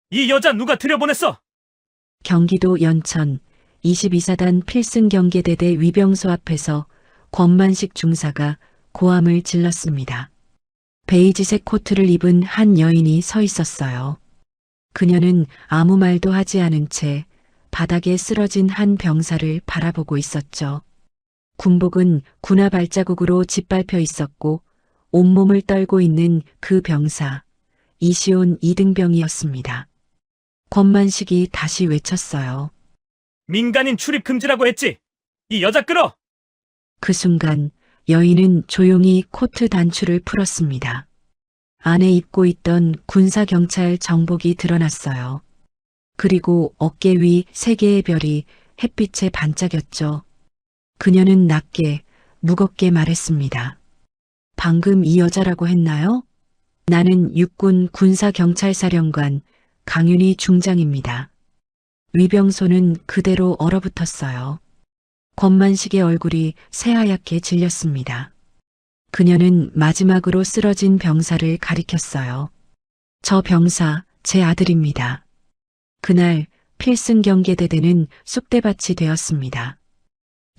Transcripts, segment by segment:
이 여자 누가 들여보냈어? 경기도 연천 22사단 필승경계대대 위병소 앞에서 권만식 중사가 고함을 질렀습니다. 베이지색 코트를 입은 한 여인이 서 있었어요. 그녀는 아무 말도 하지 않은 채 바닥에 쓰러진 한 병사를 바라보고 있었죠. 군복은 군화 발자국으로 짓밟혀 있었고 온몸을 떨고 있는 그 병사, 이시온 이등병이었습니다. 권만식이 다시 외쳤어요. 민간인 출입 금지라고 했지? 이 여자 끌어! 그 순간 여인은 조용히 코트 단추를 풀었습니다. 안에 입고 있던 군사경찰 정복이 드러났어요. 그리고 어깨 위 3개의 별이 햇빛에 반짝였죠. 그녀는 낮게, 무겁게 말했습니다. 방금 이 여자라고 했나요? 나는 육군 군사경찰사령관 강윤희 중장입니다. 위병소는 그대로 얼어붙었어요. 권만식의 얼굴이 새하얗게 질렸습니다. 그녀는 마지막으로 쓰러진 병사를 가리켰어요. 저 병사, 제 아들입니다. 그날 필승경계대대는 쑥대밭이 되었습니다.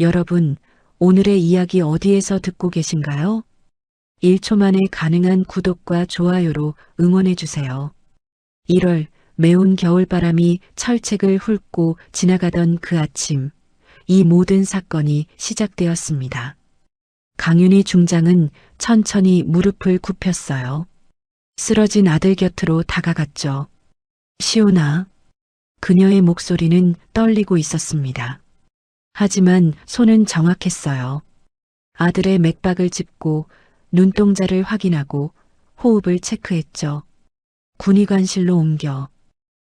여러분, 오늘의 이야기 어디에서 듣고 계신가요? 1초 만에 가능한 구독과 좋아요로 응원해주세요. 1월 매운 겨울바람이 철책을 훑고 지나가던 그 아침, 이 모든 사건이 시작되었습니다. 강윤희 중장은 천천히 무릎을 굽혔어요. 쓰러진 아들 곁으로 다가갔죠. 시온아. 그녀의 목소리는 떨리고 있었습니다. 하지만 손은 정확했어요. 아들의 맥박을 짚고 눈동자를 확인하고 호흡을 체크했죠. 군의관실로 옮겨.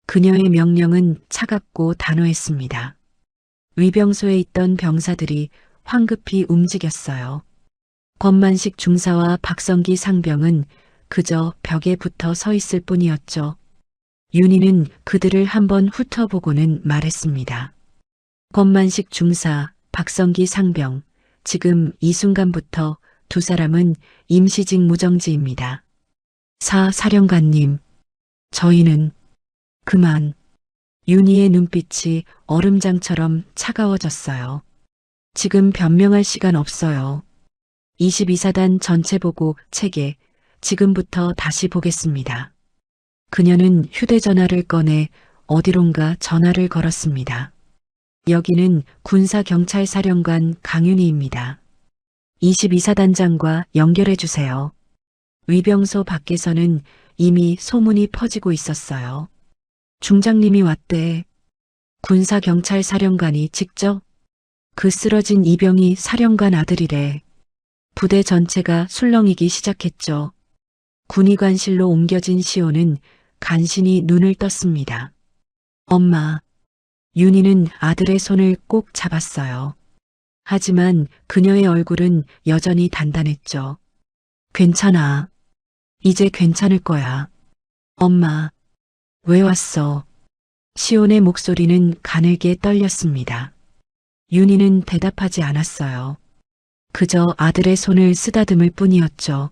그녀의 명령은 차갑고 단호했습니다. 위병소에 있던 병사들이 황급히 움직였어요. 권만식 중사와 박성기 상병은 그저 벽에 붙어 서 있을 뿐이었죠. 윤희는 그들을 한번 훑어보고는 말했습니다. 권만식 중사, 박성기 상병, 지금 이 순간부터 두 사람은 임시직 무정지입니다. 사령관님, 저희는 그만. 윤희의 눈빛이 얼음장처럼 차가워졌어요. 지금 변명할 시간 없어요. 22사단 전체 보고 책에 지금부터 다시 보겠습니다. 그녀는 휴대전화를 꺼내 어디론가 전화를 걸었습니다. 여기는 군사경찰사령관 강윤희입니다. 22사단장과 연결해 주세요. 위병소 밖에서는 이미 소문이 퍼지고 있었어요. 중장님이 왔대. 군사경찰사령관이 직접? 그 쓰러진 이병이 사령관 아들이래. 부대 전체가 술렁이기 시작했죠. 군의관실로 옮겨진 시온은 간신히 눈을 떴습니다. 엄마. 윤희는 아들의 손을 꼭 잡았어요. 하지만 그녀의 얼굴은 여전히 단단했죠. 괜찮아. 이제 괜찮을 거야. 엄마. 왜 왔어? 시온의 목소리는 가늘게 떨렸습니다. 윤희는 대답하지 않았어요. 그저 아들의 손을 쓰다듬을 뿐이었죠.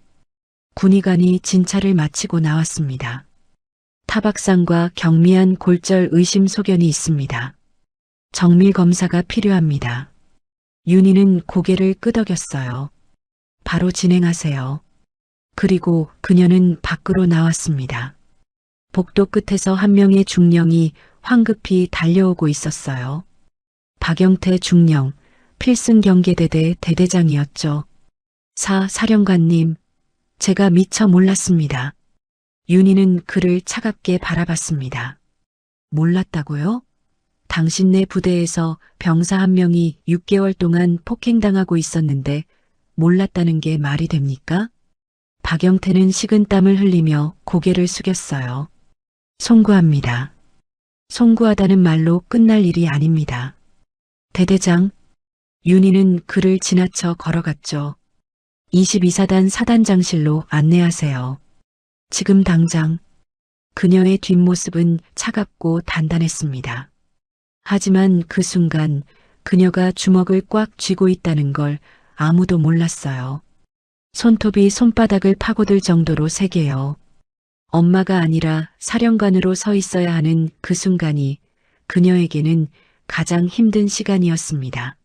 군의관이 진찰을 마치고 나왔습니다. 타박상과 경미한 골절 의심 소견이 있습니다. 정밀 검사가 필요합니다. 윤희는 고개를 끄덕였어요. 바로 진행하세요. 그리고 그녀는 밖으로 나왔습니다. 복도 끝에서 한 명의 중령이 황급히 달려오고 있었어요. 박영태 중령, 필승경계대대 대대장이었죠. 사령관님, 제가 미처 몰랐습니다. 윤희는 그를 차갑게 바라봤습니다. 몰랐다고요? 당신네 부대에서 병사 한 명이 6개월 동안 폭행당하고 있었는데 몰랐다는 게 말이 됩니까? 박영태는 식은땀을 흘리며 고개를 숙였어요. 송구합니다. 송구하다는 말로 끝날 일이 아닙니다. 대대장, 윤희는 그를 지나쳐 걸어갔죠. 22사단 사단장실로 안내하세요. 지금 당장. 그녀의 뒷모습은 차갑고 단단했습니다. 하지만 그 순간 그녀가 주먹을 꽉 쥐고 있다는 걸 아무도 몰랐어요. 손톱이 손바닥을 파고들 정도로 세게요. 엄마가 아니라 사령관으로 서 있어야 하는 그 순간이 그녀에게는 가장 힘든 시간이었습니다.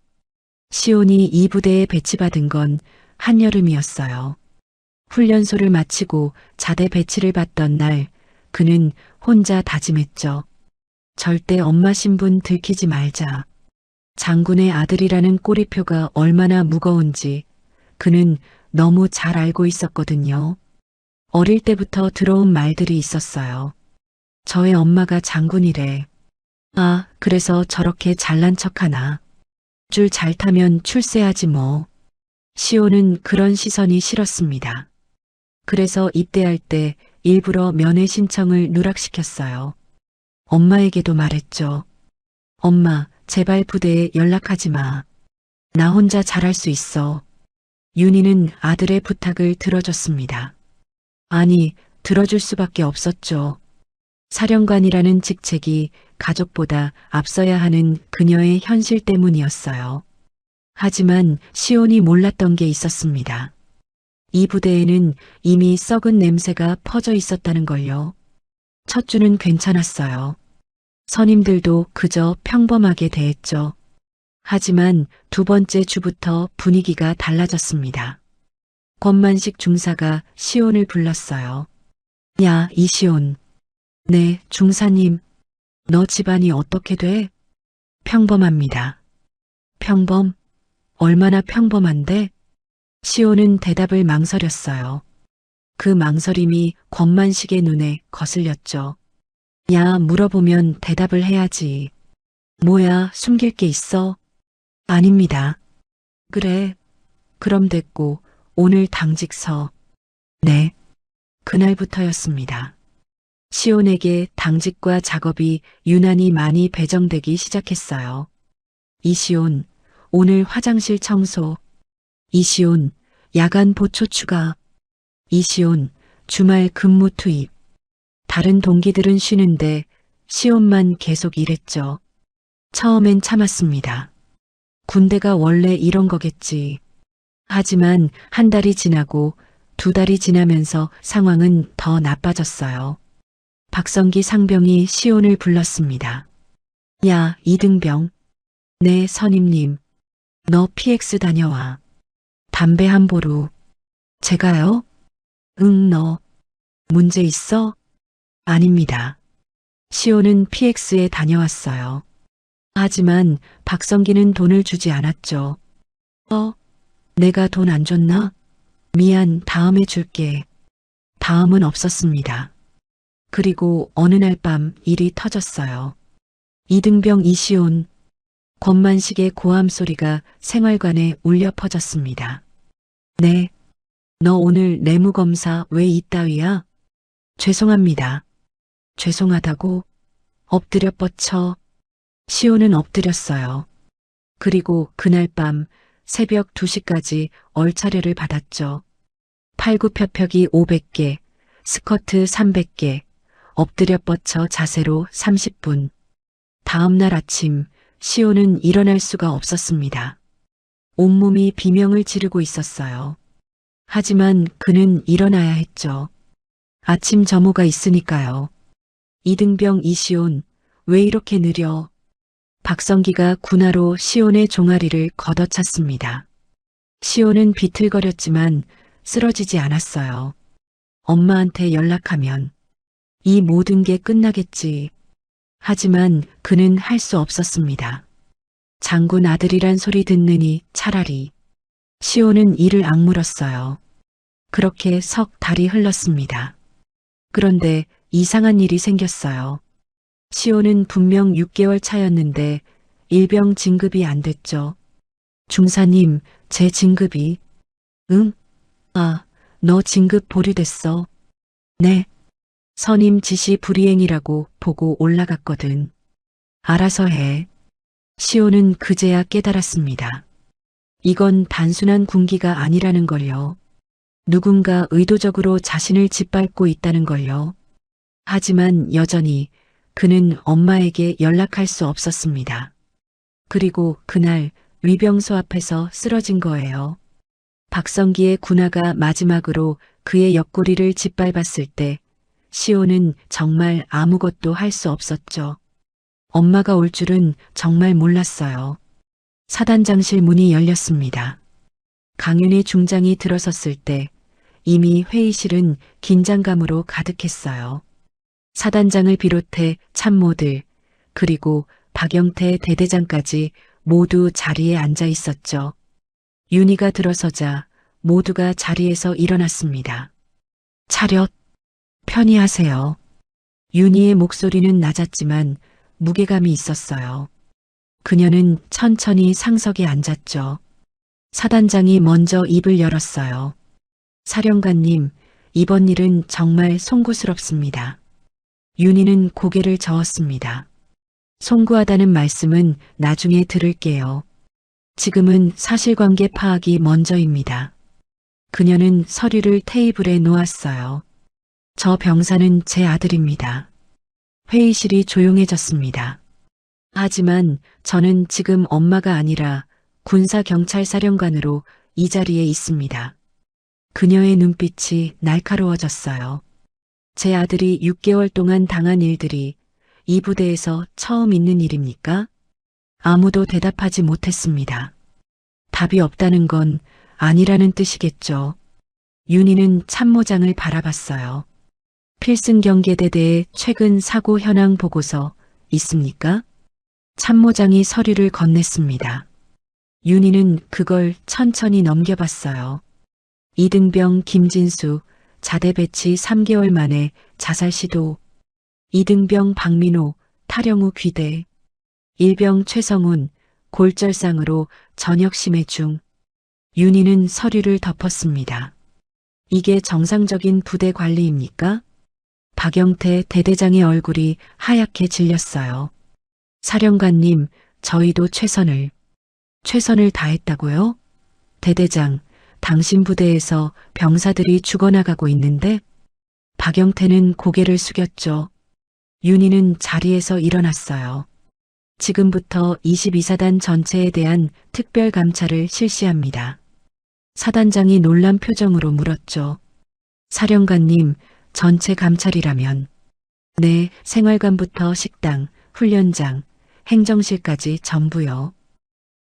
시온이 이 부대에 배치받은 건 한여름이었어요. 훈련소를 마치고 자대 배치를 받던 날 그는 혼자 다짐했죠. 절대 엄마 신분 들키지 말자. 장군의 아들이라는 꼬리표가 얼마나 무거운지 그는 너무 잘 알고 있었거든요. 어릴 때부터 들어온 말들이 있었어요. 저의 엄마가 장군이래. 아, 그래서 저렇게 잘난 척하나. 줄 잘 타면 출세하지 뭐. 시온은 그런 시선이 싫었습니다. 그래서 입대할 때 일부러 면회 신청을 누락시켰어요. 엄마에게도 말했죠. 엄마, 제발 부대에 연락하지 마. 나 혼자 잘할 수 있어. 윤희는 아들의 부탁을 들어줬습니다. 아니, 들어줄 수밖에 없었죠. 사령관이라는 직책이 가족보다 앞서야 하는 그녀의 현실 때문이었어요. 하지만 시온이 몰랐던 게 있었습니다. 이 부대에는 이미 썩은 냄새가 퍼져 있었다는 걸요. 첫 주는 괜찮았어요. 선임들도 그저 평범하게 대했죠. 하지만 두 번째 주부터 분위기가 달라졌습니다. 권만식 중사가 시온을 불렀어요. 야, 이시온. 네, 중사님. 너 집안이 어떻게 돼? 평범합니다. 평범? 얼마나 평범한데? 시온은 대답을 망설였어요. 그 망설임이 권만식의 눈에 거슬렸죠. 야, 물어보면 대답을 해야지. 뭐야, 숨길 게 있어? 아닙니다. 그래. 그럼 됐고, 오늘 당직 서. 네. 그날부터였습니다. 시온에게 당직과 작업이 유난히 많이 배정되기 시작했어요. 이시온, 오늘 화장실 청소. 이시온, 야간 보초 추가. 이시온, 주말 근무 투입. 다른 동기들은 쉬는데 시온만 계속 일했죠. 처음엔 참았습니다. 군대가 원래 이런 거겠지. 하지만 한 달이 지나고 두 달이 지나면서 상황은 더 나빠졌어요. 박성기 상병이 시온을 불렀습니다. 야, 이등병. 네, 선임님. 너 PX 다녀와. 담배 한 보루. 제가요? 응, 너. 문제 있어? 아닙니다. 시온은 PX에 다녀왔어요. 하지만 박성기는 돈을 주지 않았죠. 내가 돈 안 줬나? 미안, 다음에 줄게. 다음은 없었습니다. 그리고 어느 날 밤 일이 터졌어요. 이등병 이시온. 권만식의 고함 소리가 생활관에 울려 퍼졌습니다. 네. 너 오늘 내무검사 왜 이따위야? 죄송합니다. 죄송하다고? 엎드려 뻗쳐. 시온은 엎드렸어요. 그리고 그날 밤 새벽 2시까지 얼차려를 받았죠. 팔굽혀펴기 500개, 스쿼트 300개, 엎드려 뻗쳐 자세로 30분. 다음 날 아침 시온은 일어날 수가 없었습니다. 온몸이 비명을 지르고 있었어요. 하지만 그는 일어나야 했죠. 아침 점호가 있으니까요. 이등병 이시온, 왜 이렇게 느려? 박성기가 군화로 시온의 종아리를 걷어찼습니다. 시온은 비틀거렸지만 쓰러지지 않았어요. 엄마한테 연락하면 이 모든 게 끝나겠지. 하지만 그는 할 수 없었습니다. 장군 아들이란 소리 듣느니 차라리. 시온은 이를 악물었어요. 그렇게 석 달이 흘렀습니다. 그런데 이상한 일이 생겼어요. 시온은 분명 6개월 차였는데 일병 진급이 안 됐죠. 중사님, 제 진급이. 응? 아, 너 진급 보류됐어. 네. 선임 지시 불이행이라고 보고 올라갔거든. 알아서 해. 시온은 그제야 깨달았습니다. 이건 단순한 군기가 아니라는 걸요. 누군가 의도적으로 자신을 짓밟고 있다는 걸요. 하지만 여전히 그는 엄마에게 연락할 수 없었습니다. 그리고 그날 위병소 앞에서 쓰러진 거예요. 박성기의 군화가 마지막으로 그의 옆구리를 짓밟았을 때 시온은 정말 아무것도 할 수 없었죠. 엄마가 올 줄은 정말 몰랐어요. 사단장실 문이 열렸습니다. 강윤희 중장이 들어섰을 때 이미 회의실은 긴장감으로 가득했어요. 사단장을 비롯해 참모들, 그리고 박영태 대대장까지 모두 자리에 앉아 있었죠. 윤희가 들어서자 모두가 자리에서 일어났습니다. 차렷, 편히 하세요. 윤희의 목소리는 낮았지만 무게감이 있었어요. 그녀는 천천히 상석에 앉았죠. 사단장이 먼저 입을 열었어요. 사령관님, 이번 일은 정말 송구스럽습니다. 윤희는 고개를 저었습니다. 송구하다는 말씀은 나중에 들을게요. 지금은 사실관계 파악이 먼저입니다. 그녀는 서류를 테이블에 놓았어요. 저 병사는 제 아들입니다. 회의실이 조용해졌습니다. 하지만 저는 지금 엄마가 아니라 군사경찰사령관으로 이 자리에 있습니다. 그녀의 눈빛이 날카로워졌어요. 제 아들이 6개월 동안 당한 일들이 이 부대에서 처음 있는 일입니까? 아무도 대답하지 못했습니다. 답이 없다는 건 아니라는 뜻이겠죠. 윤희는 참모장을 바라봤어요. 필승경계대대의 최근 사고 현황 보고서 있습니까? 참모장이 서류를 건넸습니다. 윤희는 그걸 천천히 넘겨봤어요. 이등병 김진수, 자대 배치 3개월 만에 자살 시도. 이등병 박민호, 탈영 후 귀대. 일병 최성훈, 골절상으로 저녁 심해 중. 윤희는 서류를 덮었습니다. 이게 정상적인 부대 관리입니까? 박영태 대대장의 얼굴이 하얗게 질렸어요. 사령관님, 저희도 최선을 다했다고요? 대대장, 당신 부대에서 병사들이 죽어나가고 있는데? 박영태는 고개를 숙였죠. 윤희는 자리에서 일어났어요. 지금부터 22사단 전체에 대한 특별 감찰을 실시합니다. 사단장이 놀란 표정으로 물었죠. 사령관님, 전체 감찰이라면? 네, 생활관부터 식당, 훈련장, 행정실까지 전부요.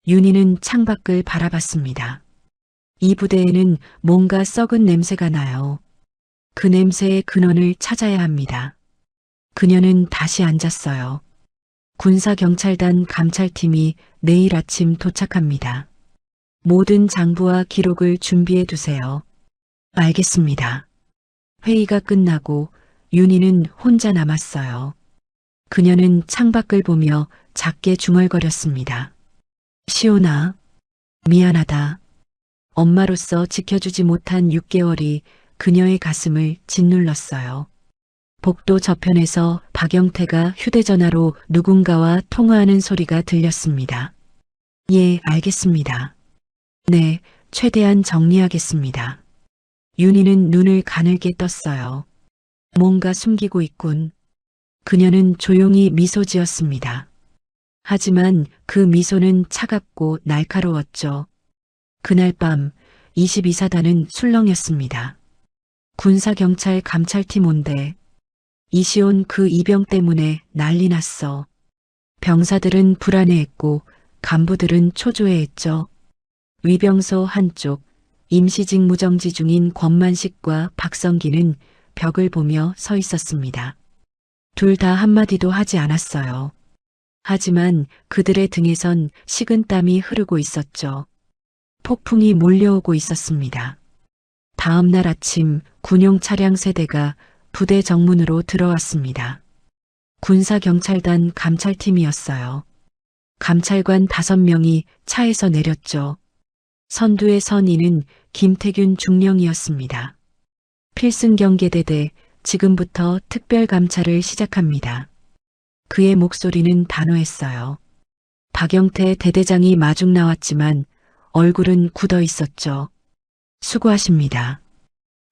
윤희는 창밖을 바라봤습니다. 이 부대에는 뭔가 썩은 냄새가 나요. 그 냄새의 근원을 찾아야 합니다. 그녀는 다시 앉았어요. 군사경찰단 감찰팀이 내일 아침 도착합니다. 모든 장부와 기록을 준비해 두세요. 알겠습니다. 회의가 끝나고 윤희는 혼자 남았어요. 그녀는 창밖을 보며 작게 중얼거렸습니다. 시온아, 미안하다. 엄마로서 지켜주지 못한 6개월이 그녀의 가슴을 짓눌렀어요. 복도 저편에서 박영태가 휴대전화로 누군가와 통화하는 소리가 들렸습니다. 예, 알겠습니다. 네, 최대한 정리하겠습니다. 윤희는 눈을 가늘게 떴어요. 뭔가 숨기고 있군. 그녀는 조용히 미소 지었습니다. 하지만 그 미소는 차갑고 날카로웠죠. 그날 밤 22사단은 술렁였습니다. 군사경찰 감찰팀 온대. 이시온 그 이병 때문에 난리 났어. 병사들은 불안해했고 간부들은 초조해했죠. 위병소 한쪽 임시직 무정지 중인 권만식과 박성기는 벽을 보며 서 있었습니다. 둘 다 한마디도 하지 않았어요. 하지만 그들의 등에선 식은땀이 흐르고 있었죠. 폭풍이 몰려오고 있었습니다. 다음 날 아침 군용 차량 세대가 부대 정문으로 들어왔습니다. 군사경찰단 감찰팀이었어요. 감찰관 5명이 차에서 내렸죠. 선두에 선 이는 김태균 중령이었습니다. 필승경계대대, 지금부터 특별감찰을 시작합니다. 그의 목소리는 단호했어요. 박영태 대대장이 마중 나왔지만 얼굴은 굳어 있었죠. 수고하십니다.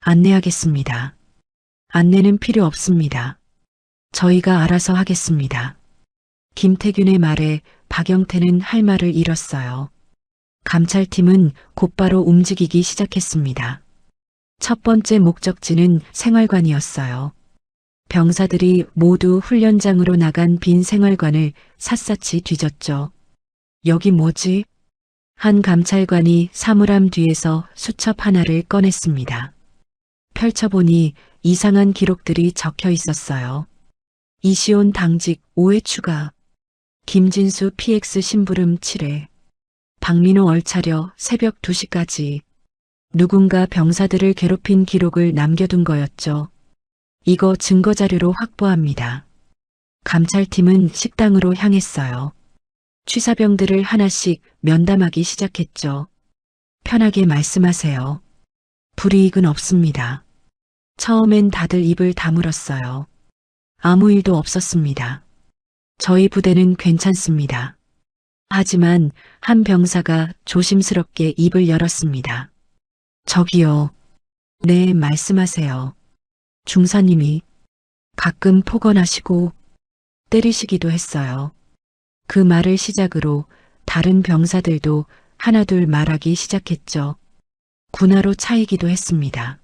안내하겠습니다. 안내는 필요 없습니다. 저희가 알아서 하겠습니다. 김태균의 말에 박영태는 할 말을 잃었어요. 감찰팀은 곧바로 움직이기 시작했습니다. 첫 번째 목적지는 생활관이었어요. 병사들이 모두 훈련장으로 나간 빈 생활관을 샅샅이 뒤졌죠. 여기 뭐지? 한 감찰관이 사물함 뒤에서 수첩 하나를 꺼냈습니다. 펼쳐보니 이상한 기록들이 적혀 있었어요. 이시온 당직 5회 추가, 김진수 PX 심부름 7회, 박민호 얼차려 새벽 2시까지. 누군가 병사들을 괴롭힌 기록을 남겨둔 거였죠. 이거 증거자료로 확보합니다. 감찰팀은 식당으로 향했어요. 취사병들을 하나씩 면담하기 시작했죠. 편하게 말씀하세요. 불이익은 없습니다. 처음엔 다들 입을 다물었어요. 아무 일도 없었습니다. 저희 부대는 괜찮습니다. 하지만 한 병사가 조심스럽게 입을 열었습니다. 저기요. 네, 말씀하세요. 중사님이 가끔 폭언하시고 때리시기도 했어요. 그 말을 시작으로 다른 병사들도 하나둘 말하기 시작했죠. 군화로 차이기도 했습니다.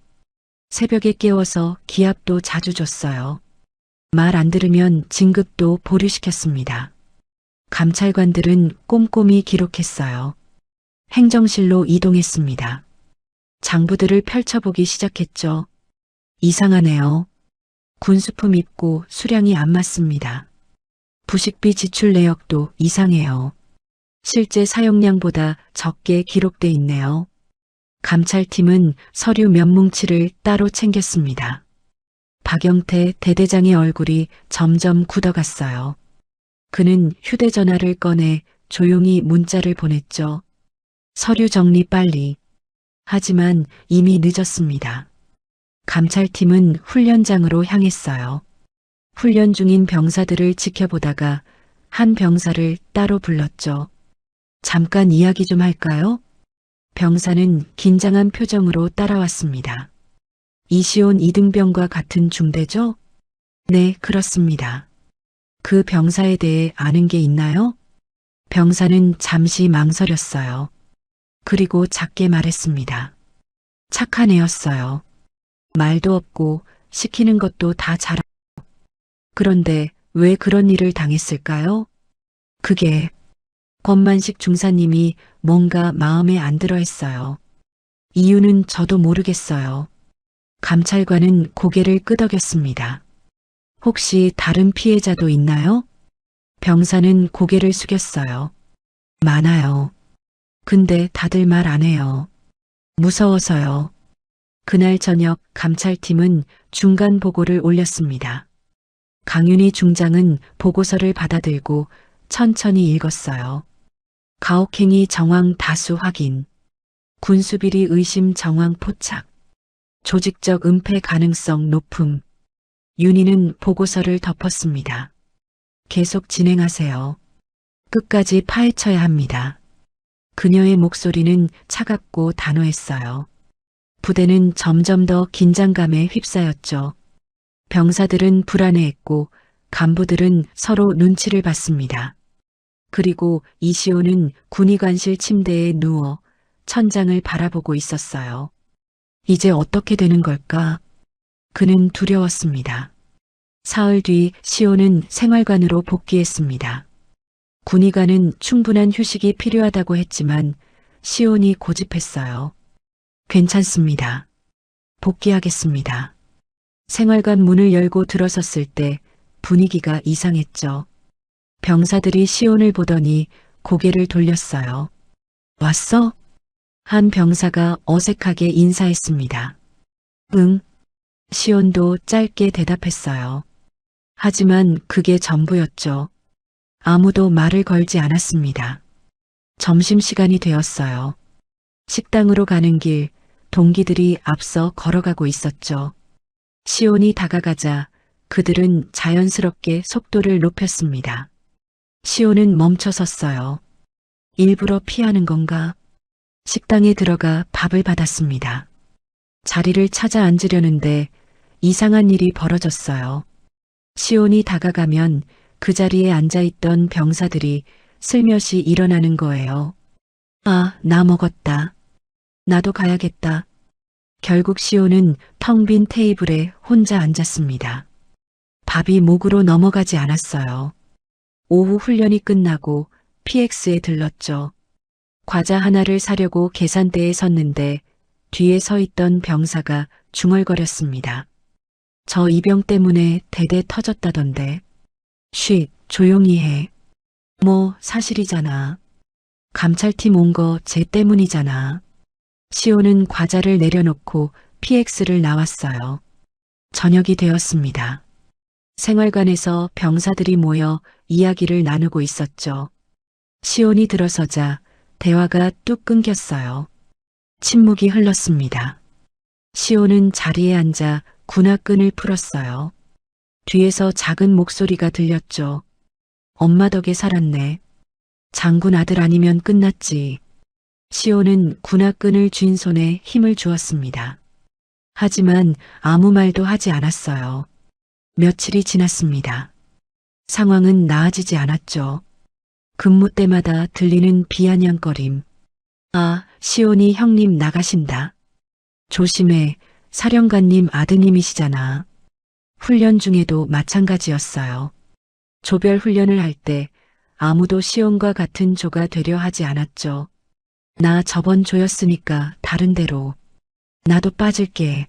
새벽에 깨워서 기합도 자주 줬어요. 말 안 들으면 진급도 보류시켰습니다. 감찰관들은 꼼꼼히 기록했어요. 행정실로 이동했습니다. 장부들을 펼쳐보기 시작했죠. 이상하네요. 군수품 입고 수량이 안 맞습니다. 부식비 지출 내역도 이상해요. 실제 사용량보다 적게 기록돼 있네요. 감찰팀은 서류 몇 뭉치를 따로 챙겼습니다. 박영태 대대장의 얼굴이 점점 굳어갔어요. 그는 휴대전화를 꺼내 조용히 문자를 보냈죠. 서류 정리 빨리. 하지만 이미 늦었습니다. 감찰팀은 훈련장으로 향했어요. 훈련 중인 병사들을 지켜보다가 한 병사를 따로 불렀죠. 잠깐 이야기 좀 할까요? 병사는 긴장한 표정으로 따라왔습니다. 이시온 이등병과 같은 중대죠? 네, 그렇습니다. 그 병사에 대해 아는 게 있나요? 병사는 잠시 망설였어요. 그리고 작게 말했습니다. 착한 애였어요. 말도 없고 시키는 것도 다 잘하고. 그런데 왜 그런 일을 당했을까요? 그게 권만식 중사님이 뭔가 마음에 안 들어 했어요. 이유는 저도 모르겠어요. 감찰관은 고개를 끄덕였습니다. 혹시 다른 피해자도 있나요? 병사는 고개를 숙였어요. 많아요. 근데 다들 말 안 해요. 무서워서요. 그날 저녁 감찰팀은 중간 보고를 올렸습니다. 강윤희 중장은 보고서를 받아들고 천천히 읽었어요. 가혹행위 정황 다수 확인. 군수비리 의심 정황 포착. 조직적 은폐 가능성 높음. 윤희는 보고서를 덮었습니다. 계속 진행하세요. 끝까지 파헤쳐야 합니다. 그녀의 목소리는 차갑고 단호했어요. 부대는 점점 더 긴장감에 휩싸였죠. 병사들은 불안해했고 간부들은 서로 눈치를 봤습니다. 그리고 이시호는 군의관실 침대에 누워 천장을 바라보고 있었어요. 이제 어떻게 되는 걸까? 그는 두려웠습니다. 사흘 뒤 시호는 생활관으로 복귀했습니다. 군의관은 충분한 휴식이 필요하다고 했지만 시온이 고집했어요. 괜찮습니다. 복귀하겠습니다. 생활관 문을 열고 들어섰을 때 분위기가 이상했죠. 병사들이 시온을 보더니 고개를 돌렸어요. 왔어? 한 병사가 어색하게 인사했습니다. 응. 시온도 짧게 대답했어요. 하지만 그게 전부였죠. 아무도 말을 걸지 않았습니다. 점심시간이 되었어요. 식당으로 가는 길, 동기들이 앞서 걸어가고 있었죠. 시온이 다가가자 그들은 자연스럽게 속도를 높였습니다. 시온은 멈춰 섰어요. 일부러 피하는 건가? 식당에 들어가 밥을 받았습니다. 자리를 찾아 앉으려는데 이상한 일이 벌어졌어요. 시온이 다가가면 그 자리에 앉아있던 병사들이 슬며시 일어나는 거예요. 아, 나 먹었다. 나도 가야겠다. 결국 시온은 텅 빈 테이블에 혼자 앉았습니다. 밥이 목으로 넘어가지 않았어요. 오후 훈련이 끝나고 PX에 들렀죠. 과자 하나를 사려고 계산대에 섰는데 뒤에 서 있던 병사가 중얼거렸습니다. 저 이 병 때문에 대대 터졌다던데. 쉿, 조용히 해. 뭐 사실이잖아. 감찰팀 온 거 쟤 때문이잖아. 시호는 과자를 내려놓고 PX를 나왔어요. 저녁이 되었습니다. 생활관에서 병사들이 모여 이야기를 나누고 있었죠. 시온이 들어서자 대화가 뚝 끊겼어요. 침묵이 흘렀습니다. 시온은 자리에 앉아 군화끈을 풀었어요. 뒤에서 작은 목소리가 들렸죠. 엄마 덕에 살았네. 장군 아들 아니면 끝났지. 시온은 군화끈을 쥔 손에 힘을 주었습니다. 하지만 아무 말도 하지 않았어요. 며칠이 지났습니다. 상황은 나아지지 않았죠. 근무 때마다 들리는 비아냥거림. 아, 시온이 형님 나가신다. 조심해, 사령관님 아드님이시잖아. 훈련 중에도 마찬가지였어요. 조별 훈련을 할 때 아무도 시온과 같은 조가 되려 하지 않았죠. 나 저번 조였으니까 다른 데로. 나도 빠질게.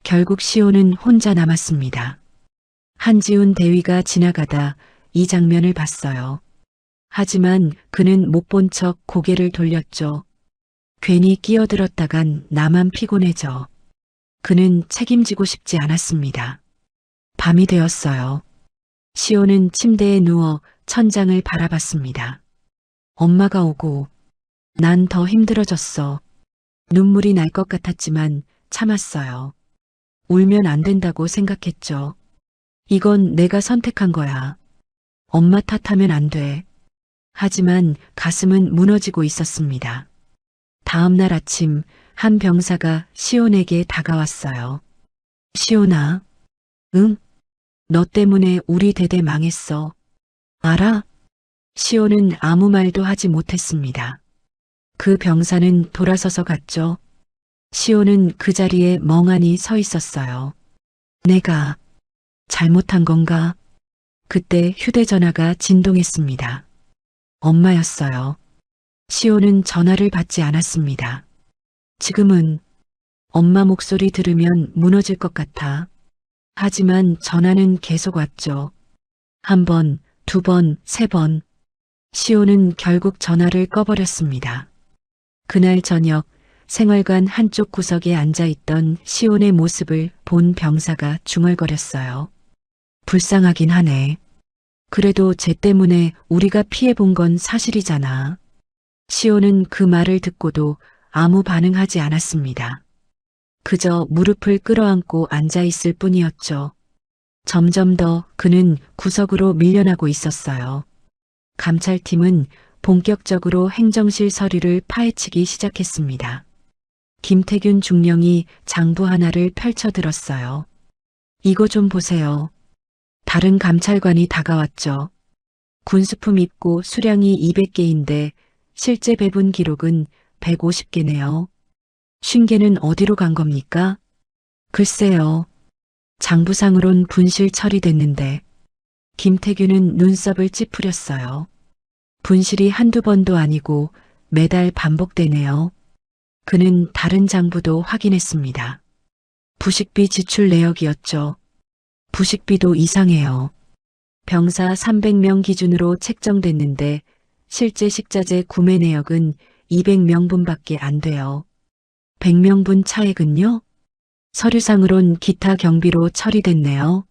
결국 시온은 혼자 남았습니다. 한지훈 대위가 지나가다 이 장면을 봤어요. 하지만 그는 못 본 척 고개를 돌렸죠. 괜히 끼어들었다간 나만 피곤해져. 그는 책임지고 싶지 않았습니다. 밤이 되었어요. 시온은 침대에 누워 천장을 바라봤습니다. 엄마가 오고 난 더 힘들어졌어. 눈물이 날 것 같았지만 참았어요. 울면 안 된다고 생각했죠. 이건 내가 선택한 거야. 엄마 탓하면 안 돼. 하지만 가슴은 무너지고 있었습니다. 다음 날 아침 한 병사가 시온에게 다가왔어요. 시온아, 응? 너 때문에 우리 대대 망했어. 알아? 시온은 아무 말도 하지 못했습니다. 그 병사는 돌아서서 갔죠. 시온은 그 자리에 멍하니 서 있었어요. 내가 잘못한 건가? 그때 휴대전화가 진동했습니다. 엄마였어요. 시온은 전화를 받지 않았습니다. 지금은 엄마 목소리 들으면 무너질 것 같아. 하지만 전화는 계속 왔죠. 한 번, 두 번, 세 번. 시온은 결국 전화를 꺼버렸습니다. 그날 저녁 생활관 한쪽 구석에 앉아있던 시온의 모습을 본 병사가 중얼거렸어요. 불쌍하긴 하네. 그래도 쟤 때문에 우리가 피해본 건 사실이잖아. 시온은 그 말을 듣고도 아무 반응하지 않았습니다. 그저 무릎을 끌어안고 앉아있을 뿐이었죠. 점점 더 그는 구석으로 밀려나고 있었어요. 감찰팀은 본격적으로 행정실 서류를 파헤치기 시작했습니다. 김태균 중령이 장부 하나를 펼쳐들었어요. 이거 좀 보세요. 다른 감찰관이 다가왔죠. 군수품 입고 수량이 200개인데 실제 배분 기록은 150개네요. 50개는 어디로 간 겁니까? 글쎄요. 장부상으론 분실 처리됐는데 김태균은 눈썹을 찌푸렸어요. 분실이 한두 번도 아니고 매달 반복되네요. 그는 다른 장부도 확인했습니다. 부식비 지출 내역이었죠. 부식비도 이상해요. 병사 300명 기준으로 책정됐는데 실제 식자재 구매 내역은 200명분밖에 안 돼요. 100명분 차액은요? 서류상으론 기타 경비로 처리됐네요.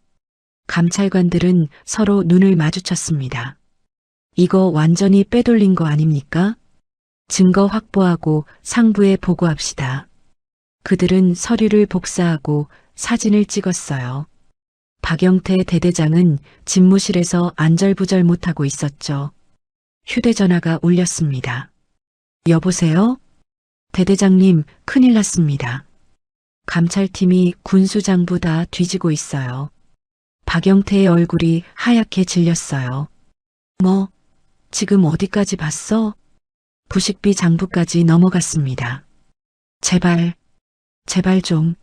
감찰관들은 서로 눈을 마주쳤습니다. 이거 완전히 빼돌린 거 아닙니까? 증거 확보하고 상부에 보고합시다. 그들은 서류를 복사하고 사진을 찍었어요. 박영태 대대장은 집무실에서 안절부절 못하고 있었죠. 휴대전화가 울렸습니다. 여보세요? 대대장님, 큰일 났습니다. 감찰팀이 군수장부 다 뒤지고 있어요. 박영태의 얼굴이 하얗게 질렸어요. 뭐, 지금 어디까지 봤어? 부식비 장부까지 넘어갔습니다. 제발 좀.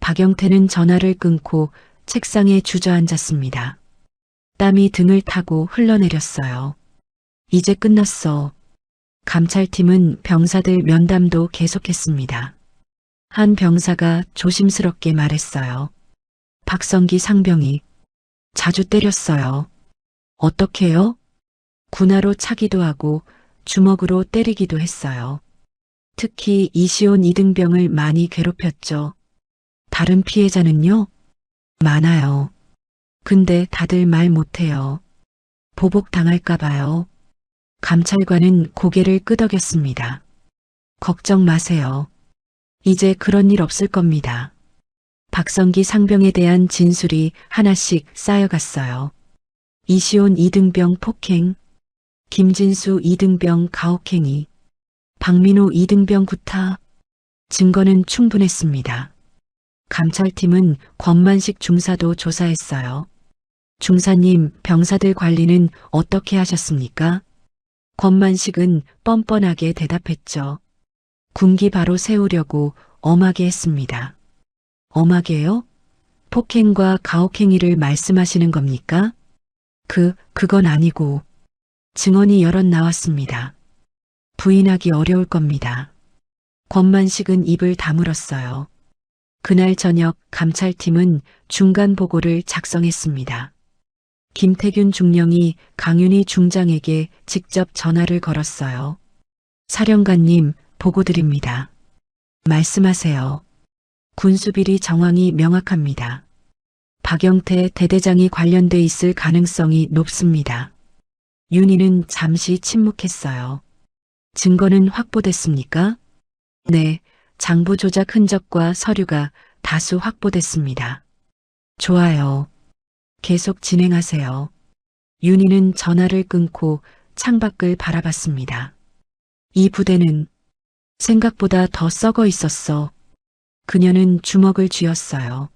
박영태는 전화를 끊고 책상에 주저앉았습니다. 땀이 등을 타고 흘러내렸어요. 이제 끝났어. 감찰팀은 병사들 면담도 계속했습니다. 한 병사가 조심스럽게 말했어요. 박성기 상병이 자주 때렸어요. 어떻게요? 군화로 차기도 하고 주먹으로 때리기도 했어요. 특히 이시온 이등병을 많이 괴롭혔죠. 다른 피해자는요? 많아요. 근데 다들 말 못해요. 보복 당할까 봐요. 감찰관은 고개를 끄덕였습니다. 걱정 마세요. 이제 그런 일 없을 겁니다. 박성기 상병에 대한 진술이 하나씩 쌓여갔어요. 이시온 이등병 폭행, 김진수 이등병 가혹행위, 박민호 이등병 구타, 증거는 충분했습니다. 감찰팀은 권만식 중사도 조사했어요. 중사님, 병사들 관리는 어떻게 하셨습니까? 권만식은 뻔뻔하게 대답했죠. 군기 바로 세우려고 엄하게 했습니다. 엄하게요? 폭행과 가혹행위를 말씀하시는 겁니까? 그건 아니고 증언이 여럿 나왔습니다. 부인하기 어려울 겁니다. 권만식은 입을 다물었어요. 그날 저녁 감찰팀은 중간 보고를 작성했습니다. 김태균 중령이 강윤희 중장에게 직접 전화를 걸었어요. 사령관님, 보고 드립니다. 말씀하세요. 군수비리 정황이 명확합니다. 박영태 대대장이 관련돼 있을 가능성이 높습니다. 윤희는 잠시 침묵했어요. 증거는 확보됐습니까? 네, 장부 조작 흔적과 서류가 다수 확보됐습니다. 좋아요. 계속 진행하세요. 윤희는 전화를 끊고 창밖을 바라봤습니다. 이 부대는 생각보다 더 썩어 있었어. 그녀는 주먹을 쥐었어요.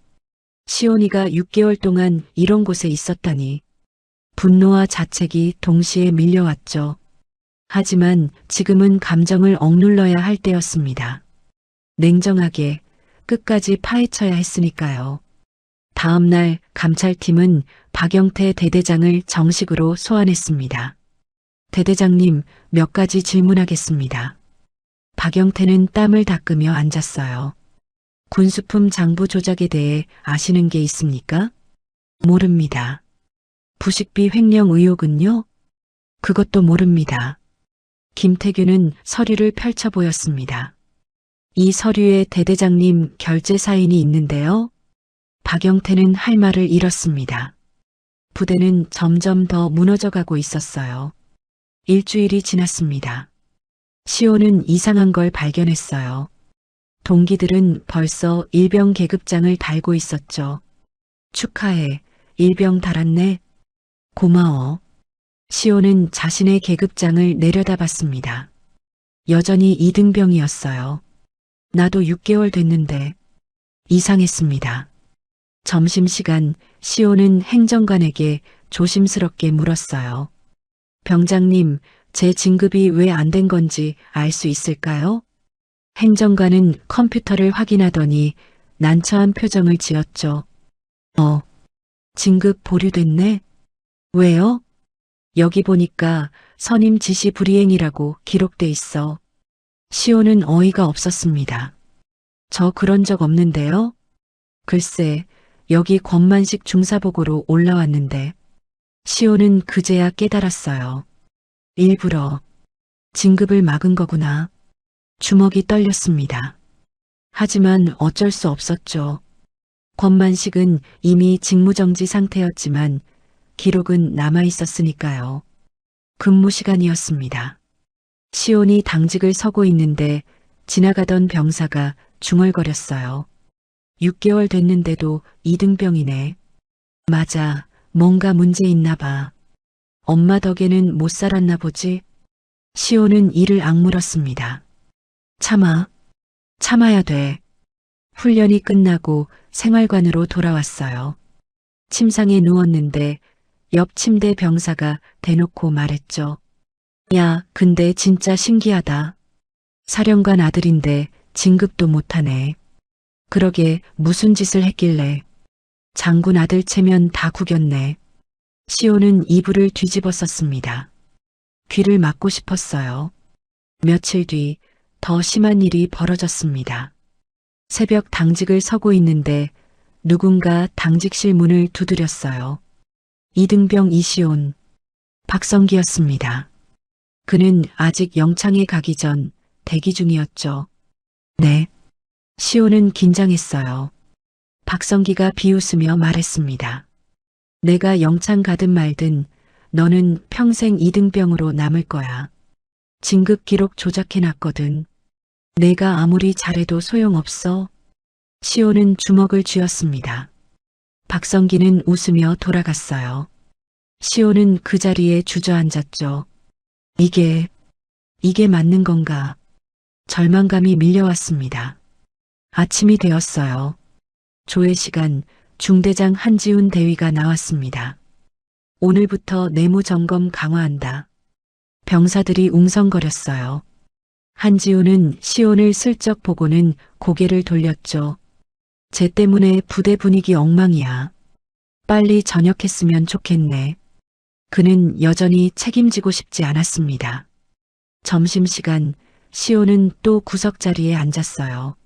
시온이가 6개월 동안 이런 곳에 있었다니. 분노와 자책이 동시에 밀려왔죠. 하지만 지금은 감정을 억눌러야 할 때였습니다. 냉정하게 끝까지 파헤쳐야 했으니까요. 다음 날 감찰팀은 박영태 대대장을 정식으로 소환했습니다. 대대장님, 몇 가지 질문하겠습니다. 박영태는 땀을 닦으며 앉았어요. 군수품 장부 조작에 대해 아시는 게 있습니까? 모릅니다. 부식비 횡령 의혹은요? 그것도 모릅니다. 김태균은 서류를 펼쳐 보였습니다. 이 서류에 대대장님 결제 사인이 있는데요. 박영태는 할 말을 잃었습니다. 부대는 점점 더 무너져가고 있었어요. 일주일이 지났습니다. 시온은 이상한 걸 발견했어요. 동기들은 벌써 일병 계급장을 달고 있었죠. 축하해. 일병 달았네. 고마워. 시온은 자신의 계급장을 내려다봤습니다. 여전히 2등병이었어요. 나도 6개월 됐는데 이상했습니다. 점심시간 시온은 행정관에게 조심스럽게 물었어요. 병장님, 제 진급이 왜 안 된 건지 알 수 있을까요? 행정관은 컴퓨터를 확인하더니 난처한 표정을 지었죠. 진급 보류됐네? 왜요? 여기 보니까 선임 지시 불이행이라고 기록돼 있어. 시온은 어이가 없었습니다. 저 그런 적 없는데요? 글쎄, 여기 권만식 중사복으로 올라왔는데. 시온은 그제야 깨달았어요. 일부러 진급을 막은 거구나. 주먹이 떨렸습니다. 하지만 어쩔 수 없었죠. 권만식은 이미 직무정지 상태였지만 기록은 남아 있었으니까요. 근무 시간이었습니다. 시온이 당직을 서고 있는데 지나가던 병사가 중얼거렸어요. 6개월 됐는데도 2등병이네. 맞아, 뭔가 문제 있나 봐. 엄마 덕에는 못 살았나 보지? 시온은 이를 악물었습니다. 참아야 돼. 훈련이 끝나고 생활관으로 돌아왔어요. 침상에 누웠는데 옆 침대 병사가 대놓고 말했죠. 야, 근데 진짜 신기하다. 사령관 아들인데 진급도 못하네. 그러게 무슨 짓을 했길래. 장군 아들 체면 다 구겼네. 시온은 이불을 뒤집어 썼습니다. 귀를 막고 싶었어요. 며칠 뒤 더 심한 일이 벌어졌습니다. 새벽 당직을 서고 있는데 누군가 당직실 문을 두드렸어요. 이등병 이시온, 박성기였습니다. 그는 아직 영창에 가기 전 대기 중이었죠. 네. 시온은 긴장했어요. 박성기가 비웃으며 말했습니다. 내가 영창 가든 말든 너는 평생 이등병으로 남을 거야. 진급 기록 조작해놨거든. 내가 아무리 잘해도 소용없어. 시온은 주먹을 쥐었습니다. 박성기는 웃으며 돌아갔어요. 시온은 그 자리에 주저앉았죠. 이게 맞는 건가? 절망감이 밀려왔습니다. 아침이 되었어요. 조회 시간, 중대장 한지훈 대위가 나왔습니다. 오늘부터 내무 점검 강화한다. 병사들이 웅성거렸어요. 한지훈은 시온을 슬쩍 보고는 고개를 돌렸죠. 쟤 때문에 부대 분위기 엉망이야. 빨리 전역했으면 좋겠네. 그는 여전히 책임지고 싶지 않았습니다. 점심시간 시온은 또 구석자리에 앉았어요.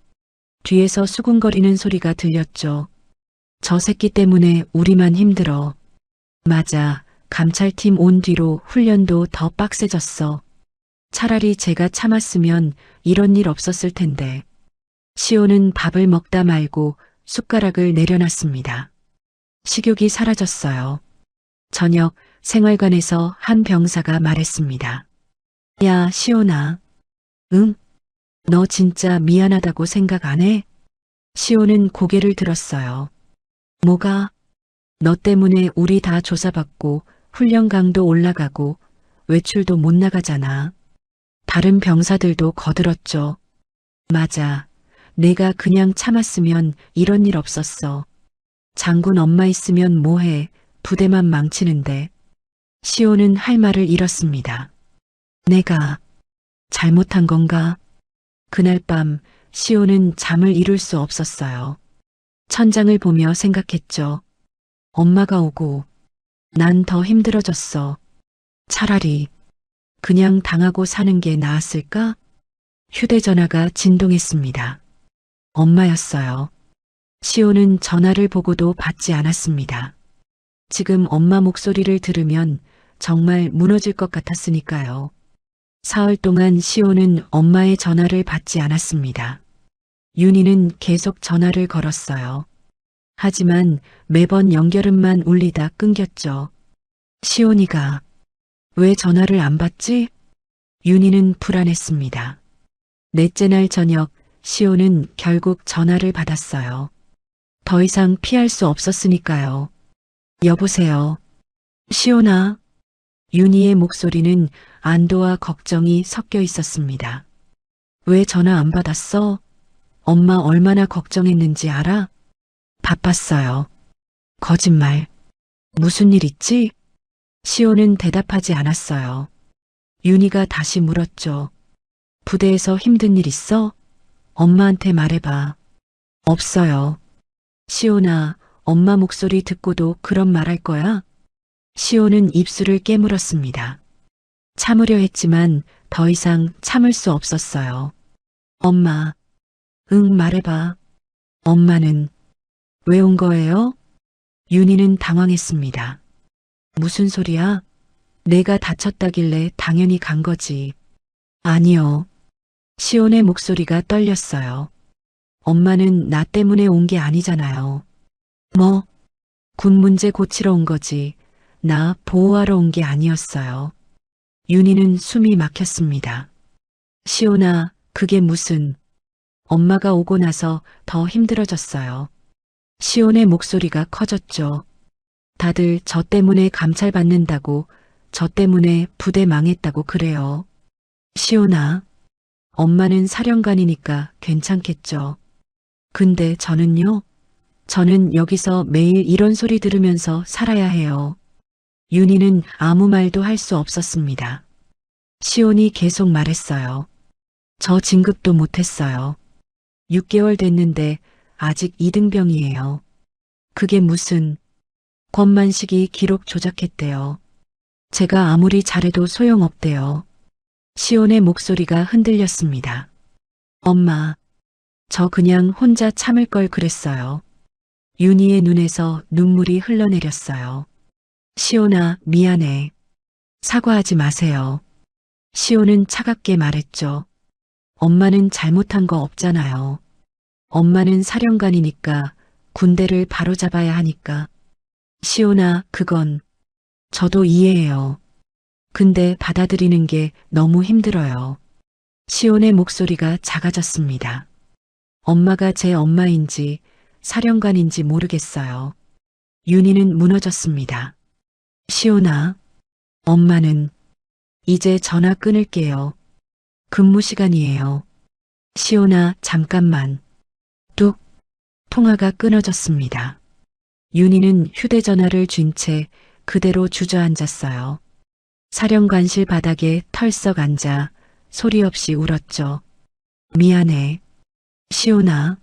뒤에서 수군거리는 소리가 들렸죠. 저 새끼 때문에 우리만 힘들어. 맞아. 감찰팀 온 뒤로 훈련도 더 빡세졌어. 차라리 제가 참았으면 이런 일 없었을 텐데. 시온은 밥을 먹다 말고 숟가락을 내려놨습니다. 식욕이 사라졌어요. 저녁 생활관에서 한 병사가 말했습니다. 야, 시온아. 응? 너 진짜 미안하다고 생각 안 해? 시온은 고개를 들었어요. 뭐가? 너 때문에 우리 다 조사받고 훈련 강도 올라가고 외출도 못 나가잖아. 다른 병사들도 거들었죠. 맞아. 내가 그냥 참았으면 이런 일 없었어. 장군 엄마 있으면 뭐해. 부대만 망치는데. 시온은 할 말을 잃었습니다. 내가 잘못한 건가? 그날 밤 시온은 잠을 이룰 수 없었어요. 천장을 보며 생각했죠. 엄마가 오고 난 더 힘들어졌어. 차라리 그냥 당하고 사는 게 나았을까? 휴대전화가 진동했습니다. 엄마였어요. 시온은 전화를 보고도 받지 않았습니다. 지금 엄마 목소리를 들으면 정말 무너질 것 같았으니까요. 사흘 동안 시온은 엄마의 전화를 받지 않았습니다. 윤희는 계속 전화를 걸었어요. 하지만 매번 연결음만 울리다 끊겼죠. 시온이가 왜 전화를 안 받지? 윤희는 불안했습니다. 넷째 날 저녁 시온은 결국 전화를 받았어요. 더 이상 피할 수 없었으니까요. 여보세요. 시온아. 윤희의 목소리는 안도와 걱정이 섞여 있었습니다. 왜 전화 안 받았어? 엄마 얼마나 걱정했는지 알아? 바빴어요. 거짓말. 무슨 일 있지? 시온은 대답하지 않았어요. 윤희가 다시 물었죠. 부대에서 힘든 일 있어? 엄마한테 말해봐. 없어요. 시온아, 엄마 목소리 듣고도 그런 말 할 거야? 시온은 입술을 깨물었습니다. 참으려 했지만 더 이상 참을 수 없었어요. 엄마. 응, 말해봐. 엄마는 왜 온 거예요? 윤희는 당황했습니다. 무슨 소리야? 내가 다쳤다길래 당연히 간 거지. 아니요. 시온의 목소리가 떨렸어요. 엄마는 나 때문에 온 게 아니잖아요. 뭐? 군 문제 고치러 온 거지. 나 보호하러 온 게 아니었어요. 윤희는 숨이 막혔습니다. 시온아, 그게 무슨... 엄마가 오고 나서 더 힘들어졌어요. 시온의 목소리가 커졌죠. 다들 저 때문에 감찰받는다고, 저 때문에 부대 망했다고 그래요. 시온아, 엄마는 사령관이니까 괜찮겠죠. 근데 저는요? 저는 여기서 매일 이런 소리 들으면서 살아야 해요. 윤희는 아무 말도 할 수 없었습니다. 시온이 계속 말했어요. 저 진급도 못했어요. 6개월 됐는데 아직 2등병이에요. 그게 무슨 권만식이 기록 조작했대요. 제가 아무리 잘해도 소용없대요. 시온의 목소리가 흔들렸습니다. 엄마, 저 그냥 혼자 참을 걸 그랬어요. 윤희의 눈에서 눈물이 흘러내렸어요. 시온아, 미안해. 사과하지 마세요. 시온은 차갑게 말했죠. 엄마는 잘못한 거 없잖아요. 엄마는 사령관이니까 군대를 바로잡아야 하니까. 시온아, 그건 저도 이해해요. 근데 받아들이는 게 너무 힘들어요. 시온의 목소리가 작아졌습니다. 엄마가 제 엄마인지 사령관인지 모르겠어요. 윤희는 무너졌습니다. 시온아, 엄마는 이제 전화 끊을게요. 근무 시간이에요. 시온아, 잠깐만. 뚝, 통화가 끊어졌습니다. 윤희는 휴대전화를 쥔 채 그대로 주저앉았어요. 사령관실 바닥에 털썩 앉아 소리 없이 울었죠. 미안해. 시온아,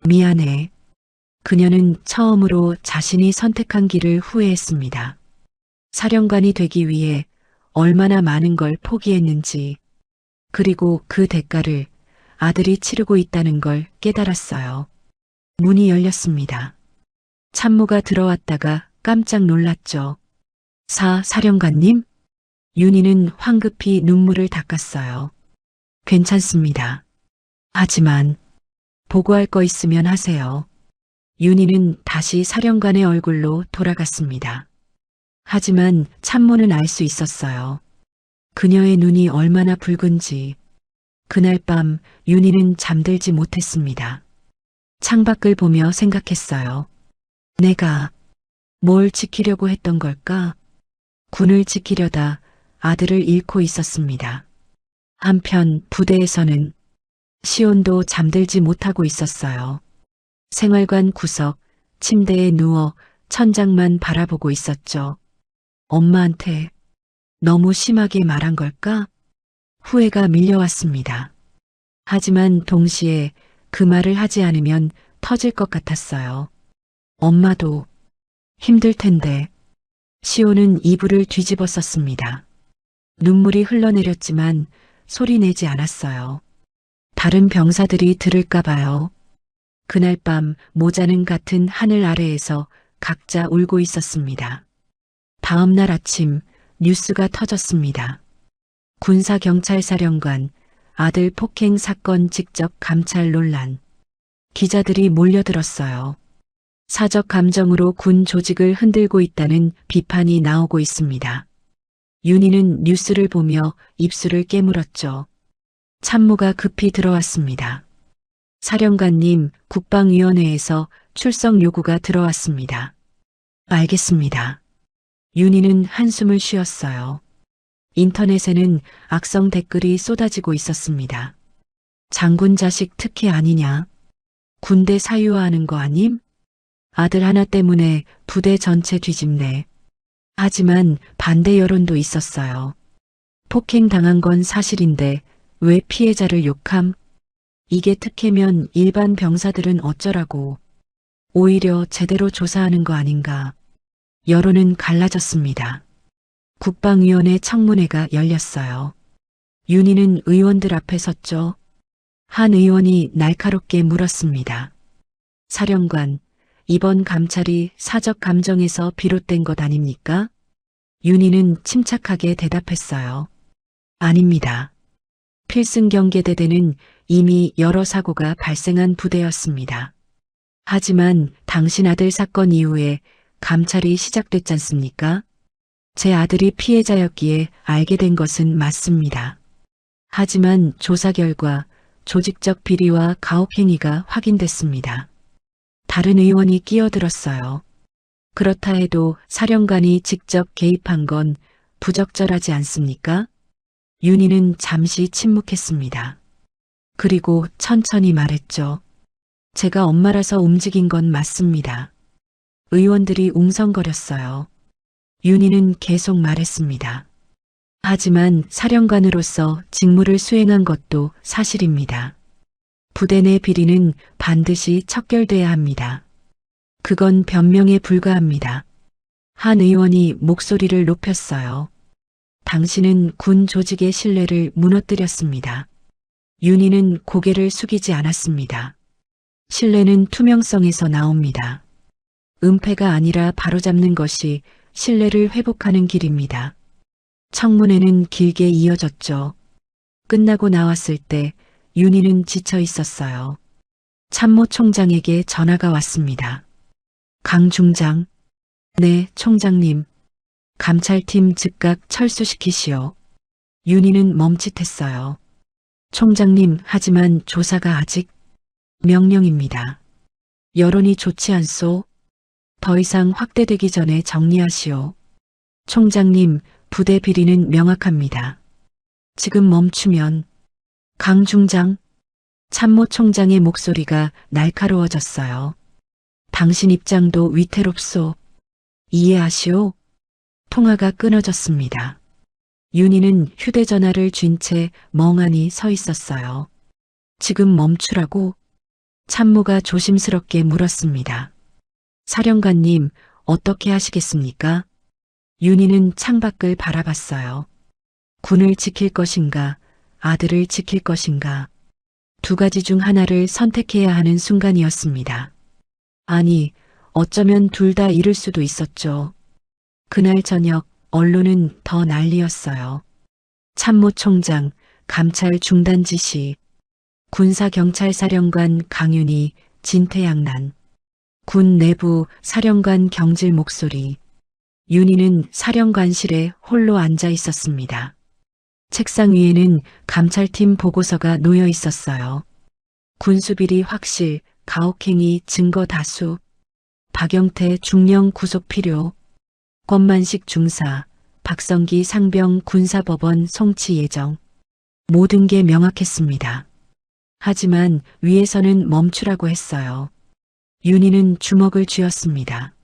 미안해. 그녀는 처음으로 자신이 선택한 길을 후회했습니다. 사령관이 되기 위해 얼마나 많은 걸 포기했는지, 그리고 그 대가를 아들이 치르고 있다는 걸 깨달았어요. 문이 열렸습니다. 참모가 들어왔다가 깜짝 놀랐죠. 사령관님? 윤희는 황급히 눈물을 닦았어요. 괜찮습니다. 하지만 보고할 거 있으면 하세요. 윤희는 다시 사령관의 얼굴로 돌아갔습니다. 하지만 참모는 알 수 있었어요. 그녀의 눈이 얼마나 붉은지. 그날 밤 윤희는 잠들지 못했습니다. 창밖을 보며 생각했어요. 내가 뭘 지키려고 했던 걸까? 군을 지키려다 아들을 잃고 있었습니다. 한편 부대에서는 시온도 잠들지 못하고 있었어요. 생활관 구석, 침대에 누워 천장만 바라보고 있었죠. 엄마한테 너무 심하게 말한 걸까? 후회가 밀려왔습니다. 하지만 동시에 그 말을 하지 않으면 터질 것 같았어요. 엄마도 힘들 텐데. 시온은 이불을 뒤집어 썼습니다. 눈물이 흘러내렸지만 소리 내지 않았어요. 다른 병사들이 들을까 봐요. 그날 밤 모자는 같은 하늘 아래에서 각자 울고 있었습니다. 다음 날 아침 뉴스가 터졌습니다. 군사경찰사령관 아들 폭행 사건 직접 감찰 논란. 기자들이 몰려들었어요. 사적 감정으로 군 조직을 흔들고 있다는 비판이 나오고 있습니다. 윤희는 뉴스를 보며 입술을 깨물었죠. 참모가 급히 들어왔습니다. 사령관님, 국방위원회에서 출석 요구가 들어왔습니다. 알겠습니다. 윤희는 한숨을 쉬었어요. 인터넷에는 악성 댓글이 쏟아지고 있었습니다. 장군 자식 특혜 아니냐? 군대 사유화하는 거 아님? 아들 하나 때문에 부대 전체 뒤집네. 하지만 반대 여론도 있었어요. 폭행당한 건 사실인데 왜 피해자를 욕함? 이게 특혜면 일반 병사들은 어쩌라고. 오히려 제대로 조사하는 거 아닌가. 여론은 갈라졌습니다. 국방위원회 청문회가 열렸어요. 윤희는 의원들 앞에 섰죠. 한 의원이 날카롭게 물었습니다. 사령관, 이번 감찰이 사적 감정에서 비롯된 것 아닙니까? 윤희는 침착하게 대답했어요. 아닙니다. 필승경계대대는 이미 여러 사고가 발생한 부대였습니다. 하지만 당신 아들 사건 이후에 감찰이 시작됐지 않습니까? 제 아들이 피해자였기에 알게 된 것은 맞습니다. 하지만 조사 결과 조직적 비리와 가혹행위가 확인됐습니다. 다른 의원이 끼어들었어요. 그렇다 해도 사령관이 직접 개입한 건 부적절하지 않습니까? 윤희는 잠시 침묵했습니다. 그리고 천천히 말했죠. 제가 엄마라서 움직인 건 맞습니다. 의원들이 웅성거렸어요. 윤희는 계속 말했습니다. 하지만 사령관으로서 직무를 수행한 것도 사실입니다. 부대 내 비리는 반드시 척결돼야 합니다. 그건 변명에 불과합니다. 한 의원이 목소리를 높였어요. 당신은 군 조직의 신뢰를 무너뜨렸습니다. 윤희는 고개를 숙이지 않았습니다. 신뢰는 투명성에서 나옵니다. 은폐가 아니라 바로잡는 것이 신뢰를 회복하는 길입니다. 청문회는 길게 이어졌죠. 끝나고 나왔을 때 윤희는 지쳐 있었어요. 참모총장에게 전화가 왔습니다. 강 중장. 네, 총장님. 감찰팀 즉각 철수시키시오. 윤희는 멈칫했어요. 총장님, 하지만 조사가 아직 명령입니다. 여론이 좋지 않소? 더 이상 확대되기 전에 정리하시오. 총장님, 부대 비리는 명확합니다. 지금 멈추면 강 중장. 참모총장의 목소리가 날카로워졌어요. 당신 입장도 위태롭소. 이해하시오? 통화가 끊어졌습니다. 윤희는 휴대전화를 쥔 채 멍하니 서 있었어요. 지금 멈추라고? 참모가 조심스럽게 물었습니다. 사령관님, 어떻게 하시겠습니까? 윤희는 창밖을 바라봤어요. 군을 지킬 것인가, 아들을 지킬 것인가. 두 가지 중 하나를 선택해야 하는 순간이었습니다. 아니, 어쩌면 둘 다 잃을 수도 있었죠. 그날 저녁 언론은 더 난리였어요. 참모총장, 감찰 중단 지시, 군사경찰사령관 강윤희, 진퇴양난, 군 내부 사령관 경질 목소리. 윤희는 사령관실에 홀로 앉아 있었습니다. 책상 위에는 감찰팀 보고서가 놓여 있었어요. 군수비리 확실, 가혹행위 증거 다수, 박영태 중령 구속 필요, 권만식 중사, 박성기 상병 군사법원 송치 예정. 모든 게 명확했습니다. 하지만 위에서는 멈추라고 했어요. 윤희는 주먹을 쥐었습니다.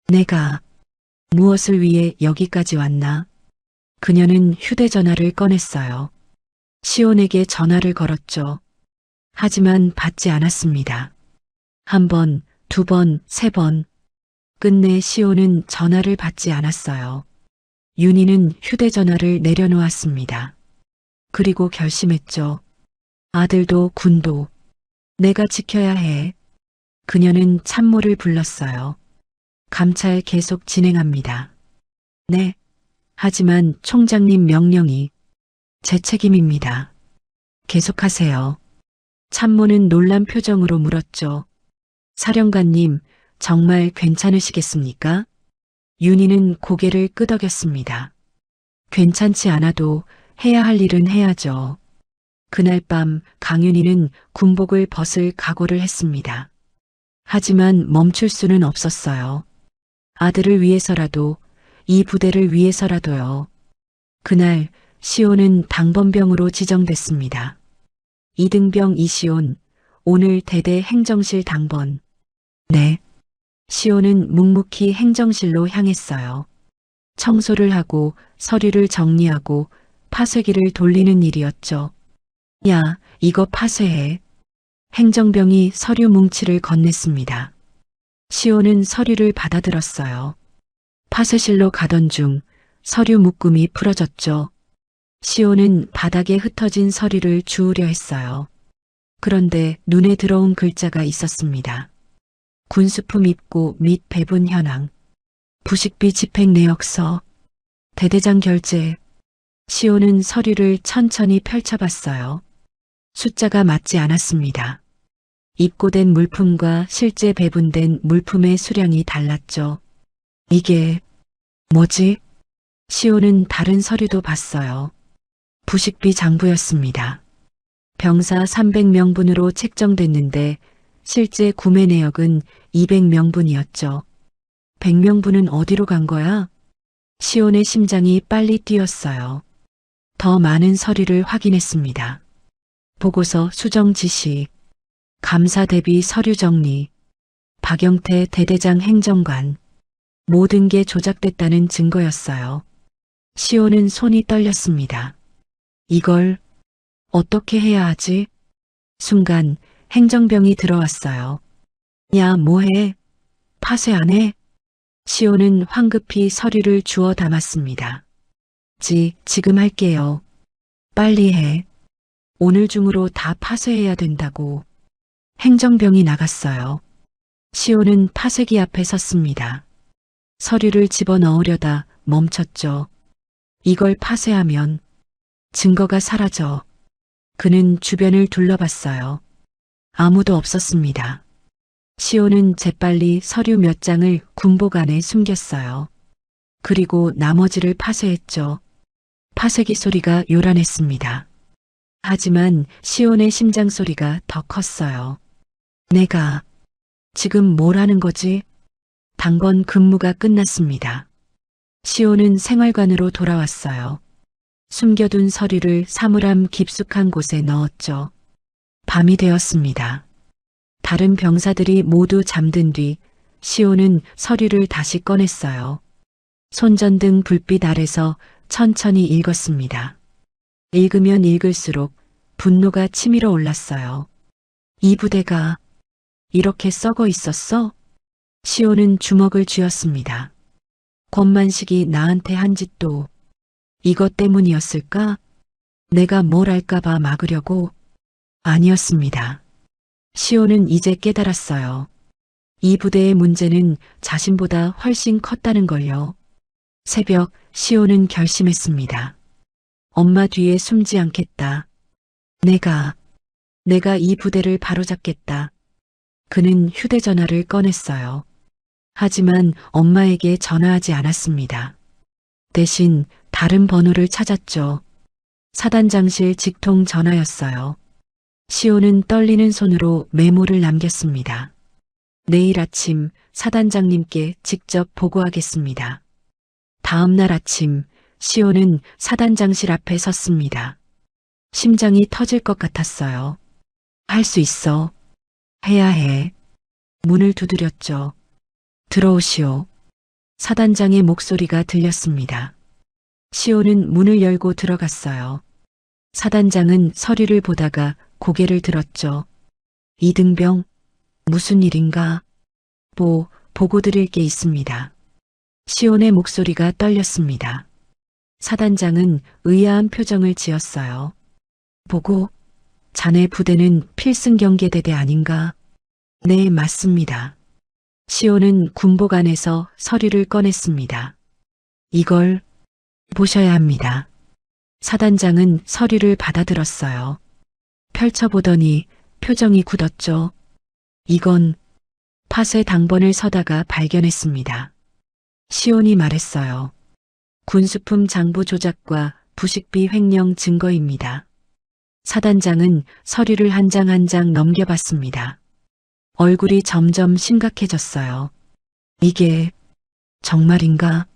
내가 무엇을 위해 여기까지 왔나? 그녀는 휴대전화를 꺼냈어요. 시온에게 전화를 걸었죠. 하지만 받지 않았습니다. 한 번, 두 번, 세 번. 끝내 시온은 전화를 받지 않았어요. 윤희는 휴대전화를 내려놓았습니다. 그리고 결심했죠. 아들도 군도 내가 지켜야 해. 그녀는 참모를 불렀어요. 감찰 계속 진행합니다. 네. 하지만 총장님 명령이 제 책임입니다. 계속하세요. 참모는 놀란 표정으로 물었죠. 사령관님, 정말 괜찮으시겠습니까? 윤희는 고개를 끄덕였습니다. 괜찮지 않아도 해야 할 일은 해야죠. 그날 밤 강윤희는 군복을 벗을 각오를 했습니다. 하지만 멈출 수는 없었어요. 아들을 위해서라도, 이 부대를 위해서라도요. 그날 시온은 당번병으로 지정됐습니다. 이등병 이시온, 오늘 대대 행정실 당번. 네. 시온은 묵묵히 행정실로 향했어요. 청소를 하고 서류를 정리하고 파쇄기를 돌리는 일이었죠. 야, 이거 파쇄해. 행정병이 서류 뭉치를 건넸습니다. 시온은 서류를 받아들었어요. 파쇄실로 가던 중 서류 묶음이 풀어졌죠. 시온은 바닥에 흩어진 서류를 주우려 했어요. 그런데 눈에 들어온 글자가 있었습니다. 군수품 입고 및 배분 현황, 부식비 집행 내역서, 대대장 결제. 시온은 서류를 천천히 펼쳐봤어요. 숫자가 맞지 않았습니다. 입고된 물품과 실제 배분된 물품의 수량이 달랐죠. 이게 뭐지? 시온은 다른 서류도 봤어요. 부식비 장부였습니다. 병사 300명분으로 책정됐는데 실제 구매 내역은 200명분이었죠. 100명분은 어디로 간 거야? 시온의 심장이 빨리 뛰었어요. 더 많은 서류를 확인했습니다. 보고서 수정 지시, 감사 대비 서류 정리, 박영태 대대장 행정관. 모든 게 조작됐다는 증거였어요. 시온은 손이 떨렸습니다. 이걸 어떻게 해야 하지? 순간 행정병이 들어왔어요. 야, 뭐해? 파쇄 안 해? 시온은 황급히 서류를 주워 담았습니다. 지금 할게요. 빨리 해. 오늘 중으로 다 파쇄해야 된다고. 행정병이 나갔어요. 시온은 파쇄기 앞에 섰습니다. 서류를 집어넣으려다 멈췄죠. 이걸 파쇄하면 증거가 사라져. 그는 주변을 둘러봤어요. 아무도 없었습니다. 시온은 재빨리 서류 몇 장을 군복 안에 숨겼어요. 그리고 나머지를 파쇄했죠. 파쇄기 소리가 요란했습니다. 하지만 시온의 심장 소리가 더 컸어요. 내가 지금 뭘 하는 거지? 당번 근무가 끝났습니다. 시온은 생활관으로 돌아왔어요. 숨겨둔 서류를 사물함 깊숙한 곳에 넣었죠. 밤이 되었습니다. 다른 병사들이 모두 잠든 뒤 시온은 서류를 다시 꺼냈어요. 손전등 불빛 아래서 천천히 읽었습니다. 읽으면 읽을수록 분노가 치밀어 올랐어요. 이 부대가 이렇게 썩어 있었어? 시온은 주먹을 쥐었습니다. 권만식이 나한테 한 짓도 이것 때문이었을까? 내가 뭘 할까봐 막으려고? 아니었습니다. 시온은 이제 깨달았어요. 이 부대의 문제는 자신보다 훨씬 컸다는 걸요. 새벽 시온은 결심했습니다. 엄마 뒤에 숨지 않겠다. 내가 이 부대를 바로잡겠다. 그는 휴대전화를 꺼냈어요. 하지만 엄마에게 전화하지 않았습니다. 대신 다른 번호를 찾았죠. 사단장실 직통 전화였어요. 시온은 떨리는 손으로 메모를 남겼습니다. 내일 아침 사단장님께 직접 보고하겠습니다. 다음 날 아침 시온은 사단장실 앞에 섰습니다. 심장이 터질 것 같았어요. 할 수 있어. 해야 해. 문을 두드렸죠. 들어오시오. 사단장의 목소리가 들렸습니다. 시온은 문을 열고 들어갔어요. 사단장은 서류를 보다가 고개를 들었죠. 이등병, 무슨 일인가? 보고 드릴 게 있습니다. 시온의 목소리가 떨렸습니다. 사단장은 의아한 표정을 지었어요. 보고, 자네 부대는 필승경계대대 아닌가? 네, 맞습니다. 시온은 군복 안에서 서류를 꺼냈습니다. 이걸 보셔야 합니다. 사단장은 서류를 받아들었어요. 펼쳐보더니 표정이 굳었죠. 이건 파쇄 당번을 서다가 발견했습니다. 시온이 말했어요. 군수품 장부 조작과 부식비 횡령 증거입니다. 사단장은 서류를 한 장 한 장 넘겨봤습니다. 얼굴이 점점 심각해졌어요. 이게 정말인가?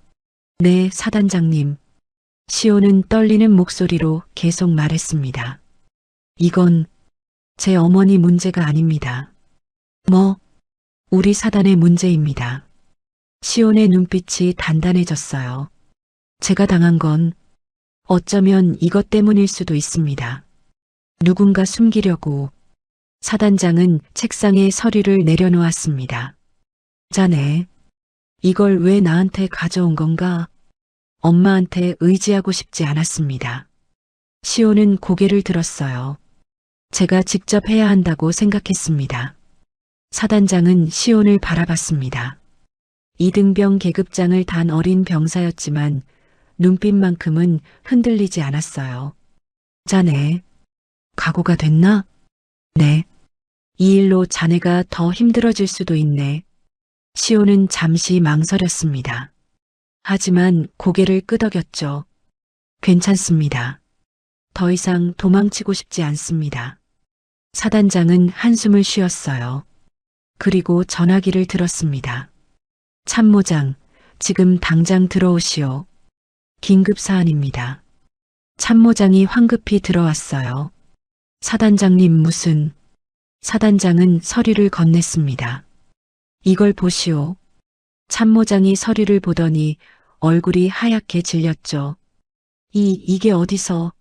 네, 사단장님. 시온은 떨리는 목소리로 계속 말했습니다. 이건 제 어머니 문제가 아닙니다. 우리 사단의 문제입니다. 시온의 눈빛이 단단해졌어요. 제가 당한 건 어쩌면 이것 때문일 수도 있습니다. 누군가 숨기려고. 사단장은 책상에 서류를 내려놓았습니다. 자네, 이걸 왜 나한테 가져온 건가? 엄마한테 의지하고 싶지 않았습니다. 시온은 고개를 들었어요. 제가 직접 해야 한다고 생각했습니다. 사단장은 시온을 바라봤습니다. 이등병 계급장을 단 어린 병사였지만 눈빛만큼은 흔들리지 않았어요. 자네, 각오가 됐나? 네. 이 일로 자네가 더 힘들어질 수도 있네. 시온은 잠시 망설였습니다. 하지만 고개를 끄덕였죠. 괜찮습니다. 더 이상 도망치고 싶지 않습니다. 사단장은 한숨을 쉬었어요. 그리고 전화기를 들었습니다. 참모장, 지금 당장 들어오시오. 긴급 사안입니다. 참모장이 황급히 들어왔어요. 사단장님 무슨... 사단장은 서류를 건넸습니다. 이걸 보시오. 참모장이 서류를 보더니 얼굴이 하얗게 질렸죠. 이게 어디서?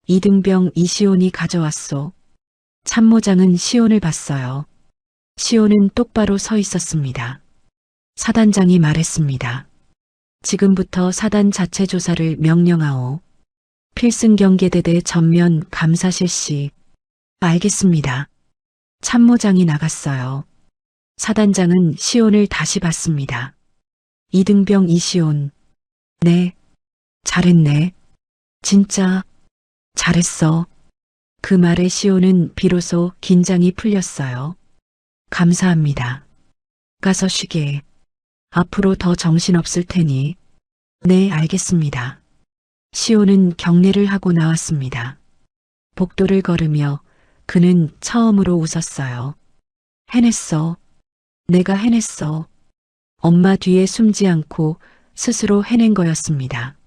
이등병 이시온이 가져왔소. 참모장은 시온을 봤어요. 시온은 똑바로 서 있었습니다. 사단장이 말했습니다. 지금부터 사단 자체 조사를 명령하오. 필승경계대대 전면 감사 실시. 알겠습니다. 참모장이 나갔어요. 사단장은 시온을 다시 봤습니다. 이등병 이시온. 네. 잘했네. 진짜 잘했어. 그 말에 시온은 비로소 긴장이 풀렸어요. 감사합니다. 가서 쉬게. 앞으로 더 정신없을 테니. 네, 알겠습니다. 시온은 경례를 하고 나왔습니다. 복도를 걸으며 그는 처음으로 웃었어요. 해냈어. 내가 해냈어. 엄마 뒤에 숨지 않고 스스로 해낸 거였습니다.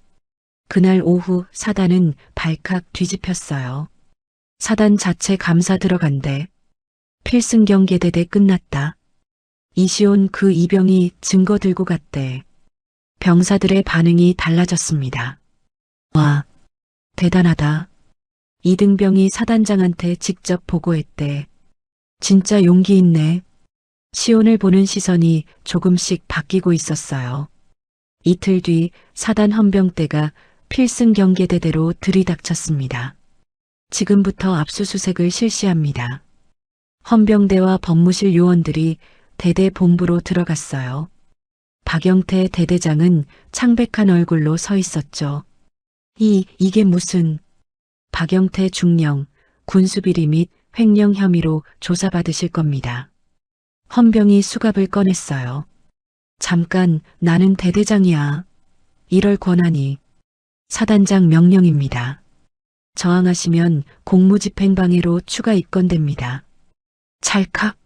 그날 오후 사단은 발칵 뒤집혔어요. 사단 자체 감사 들어간대. 필승경계대대 끝났다. 이시온 그 이병이 증거 들고 갔대. 병사들의 반응이 달라졌습니다. 와, 대단하다. 이등병이 사단장한테 직접 보고했대. 진짜 용기 있네. 시온을 보는 시선이 조금씩 바뀌고 있었어요. 이틀 뒤 사단 헌병대가 필승경계대대로 들이닥쳤습니다. 지금부터 압수수색을 실시합니다. 헌병대와 법무실 요원들이 대대 본부로 들어갔어요. 박영태 대대장은 창백한 얼굴로 서 있었죠. 이게 무슨... 박영태 중령, 군수비리 및 횡령 혐의로 조사받으실 겁니다. 헌병이 수갑을 꺼냈어요. 잠깐, 나는 대대장이야. 이럴 권한이. 사단장 명령입니다. 저항하시면 공무집행방해로 추가 입건됩니다. 찰칵.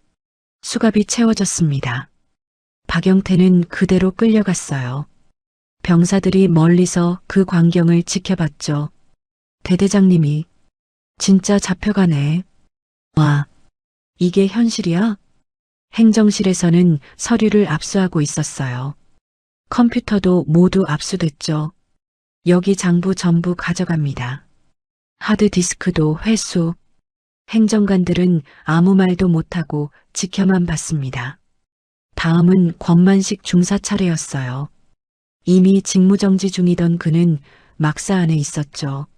수갑이 채워졌습니다. 박영태는 그대로 끌려갔어요. 병사들이 멀리서 그 광경을 지켜봤죠. 대대장님이 진짜 잡혀가네. 와, 이게 현실이야? 행정실에서는 서류를 압수하고 있었어요. 컴퓨터도 모두 압수됐죠. 여기 장부 전부 가져갑니다. 하드디스크도 회수. 행정관들은 아무 말도 못하고 지켜만 봤습니다. 다음은 권만식 중사 차례였어요. 이미 직무정지 중이던 그는 막사 안에 있었죠.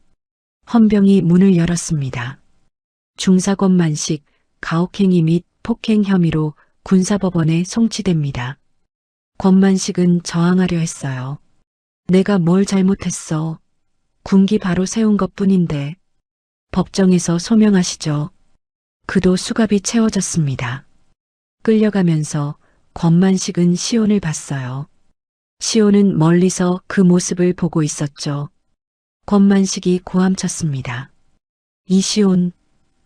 헌병이 문을 열었습니다. 중사 권만식, 가혹행위 및 폭행 혐의로 군사법원에 송치됩니다. 권만식은 저항하려 했어요. 내가 뭘 잘못했어. 군기 바로 세운 것뿐인데. 법정에서 소명하시죠. 그도 수갑이 채워졌습니다. 끌려가면서 권만식은 시온을 봤어요. 시온은 멀리서 그 모습을 보고 있었죠. 권만식이 고함쳤습니다. 이시온,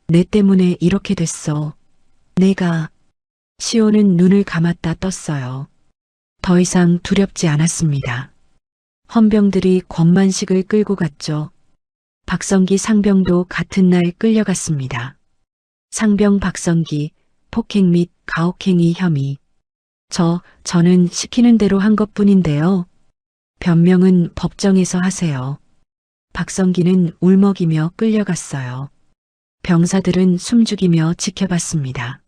내 때문에 이렇게 됐어. 내가... 시온은 눈을 감았다 떴어요. 더 이상 두렵지 않았습니다. 헌병들이 권만식을 끌고 갔죠. 박성기 상병도 같은 날 끌려갔습니다. 상병 박성기, 폭행 및 가혹행위 혐의. 저는 시키는 대로 한 것뿐인데요. 변명은 법정에서 하세요. 박성기는 울먹이며 끌려갔어요. 병사들은 숨죽이며 지켜봤습니다.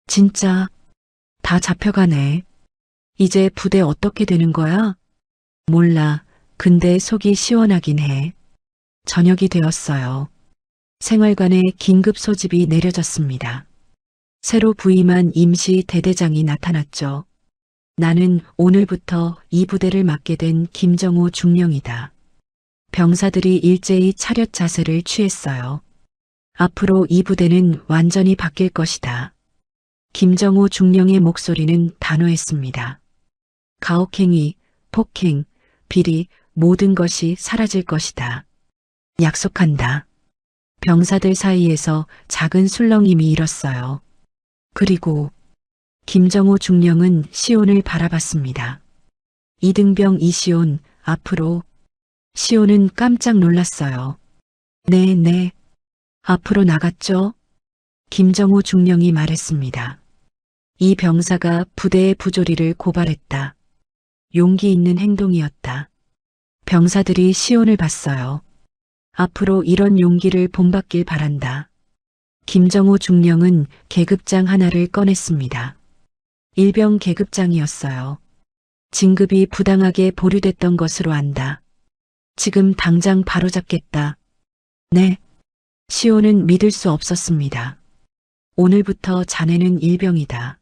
진짜 다 잡혀가네. 이제 부대 어떻게 되는 거야? 몰라. 근데 속이 시원하긴 해. 저녁이 되었어요. 생활관에 긴급 소집이 내려졌습니다. 새로 부임한 임시 대대장이 나타났죠. 나는 오늘부터 이 부대를 맡게 된 김정호 중령이다. 병사들이 일제히 차렷 자세를 취했어요. 앞으로 이 부대는 완전히 바뀔 것이다. 김정호 중령의 목소리는 단호했습니다. 가혹행위, 폭행, 비리, 모든 것이 사라질 것이다. 약속한다. 병사들 사이에서 작은 술렁임이 일었어요. 그리고 김정호 중령은 시온을 바라봤습니다. 이등병 이시온, 앞으로. 시온은 깜짝 놀랐어요. 네. 앞으로 나갔죠? 김정호 중령이 말했습니다. 이 병사가 부대의 부조리를 고발했다. 용기 있는 행동이었다. 병사들이 시온을 봤어요. 앞으로 이런 용기를 본받길 바란다. 김정호 중령은 계급장 하나를 꺼냈습니다. 일병 계급장이었어요. 진급이 부당하게 보류됐던 것으로 안다. 지금 당장 바로잡겠다. 네. 시온은 믿을 수 없었습니다. 오늘부터 자네는 일병이다.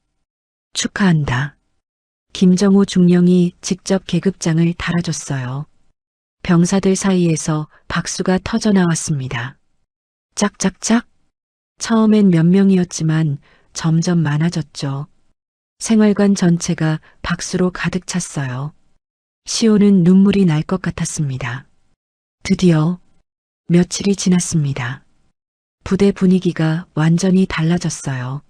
축하한다. 김정호 중령이 직접 계급장을 달아줬어요. 병사들 사이에서 박수가 터져 나왔습니다. 짝짝짝. 처음엔 몇 명이었지만 점점 많아졌죠. 생활관 전체가 박수로 가득 찼어요. 시온은 눈물이 날 것 같았습니다. 드디어 며칠이 지났습니다. 부대 분위기가 완전히 달라졌어요.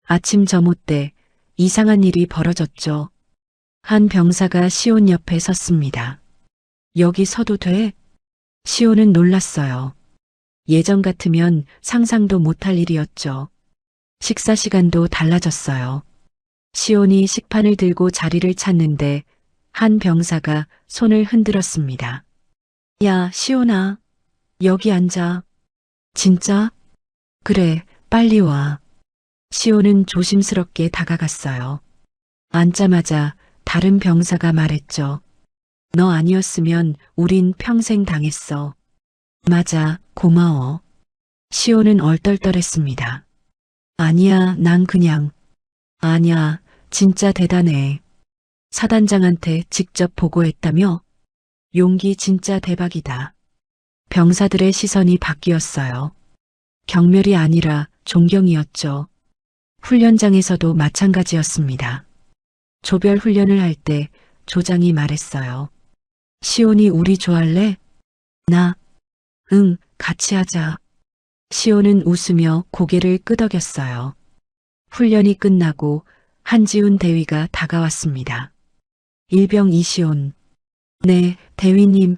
아침 점호 때 이상한 일이 벌어졌죠. 한 병사가 시온 옆에 섰습니다. 여기 서도 돼? 시온은 놀랐어요. 예전 같으면 상상도 못할 일이었죠. 식사 시간도 달라졌어요. 시온이 식판을 들고 자리를 찾는데 한 병사가 손을 흔들었습니다. 야, 시온아. 여기 앉아. 진짜? 그래, 빨리 와. 시온은 조심스럽게 다가갔어요. 앉자마자 다른 병사가 말했죠. 너 아니었으면 우린 평생 당했어. 맞아, 고마워. 시온은 얼떨떨했습니다. 아니야, 난 그냥. 아니야, 진짜 대단해. 사단장한테 직접 보고했다며? 용기 진짜 대박이다. 병사들의 시선이 바뀌었어요. 경멸이 아니라 존경이었죠. 훈련장에서도 마찬가지였습니다. 조별 훈련을 할 때 조장이 말했어요. 시온이 우리 좋아할래? 나? 응, 같이 하자. 시온은 웃으며 고개를 끄덕였어요. 훈련이 끝나고 한지훈 대위가 다가왔습니다. 일병 이시온. 네, 대위님.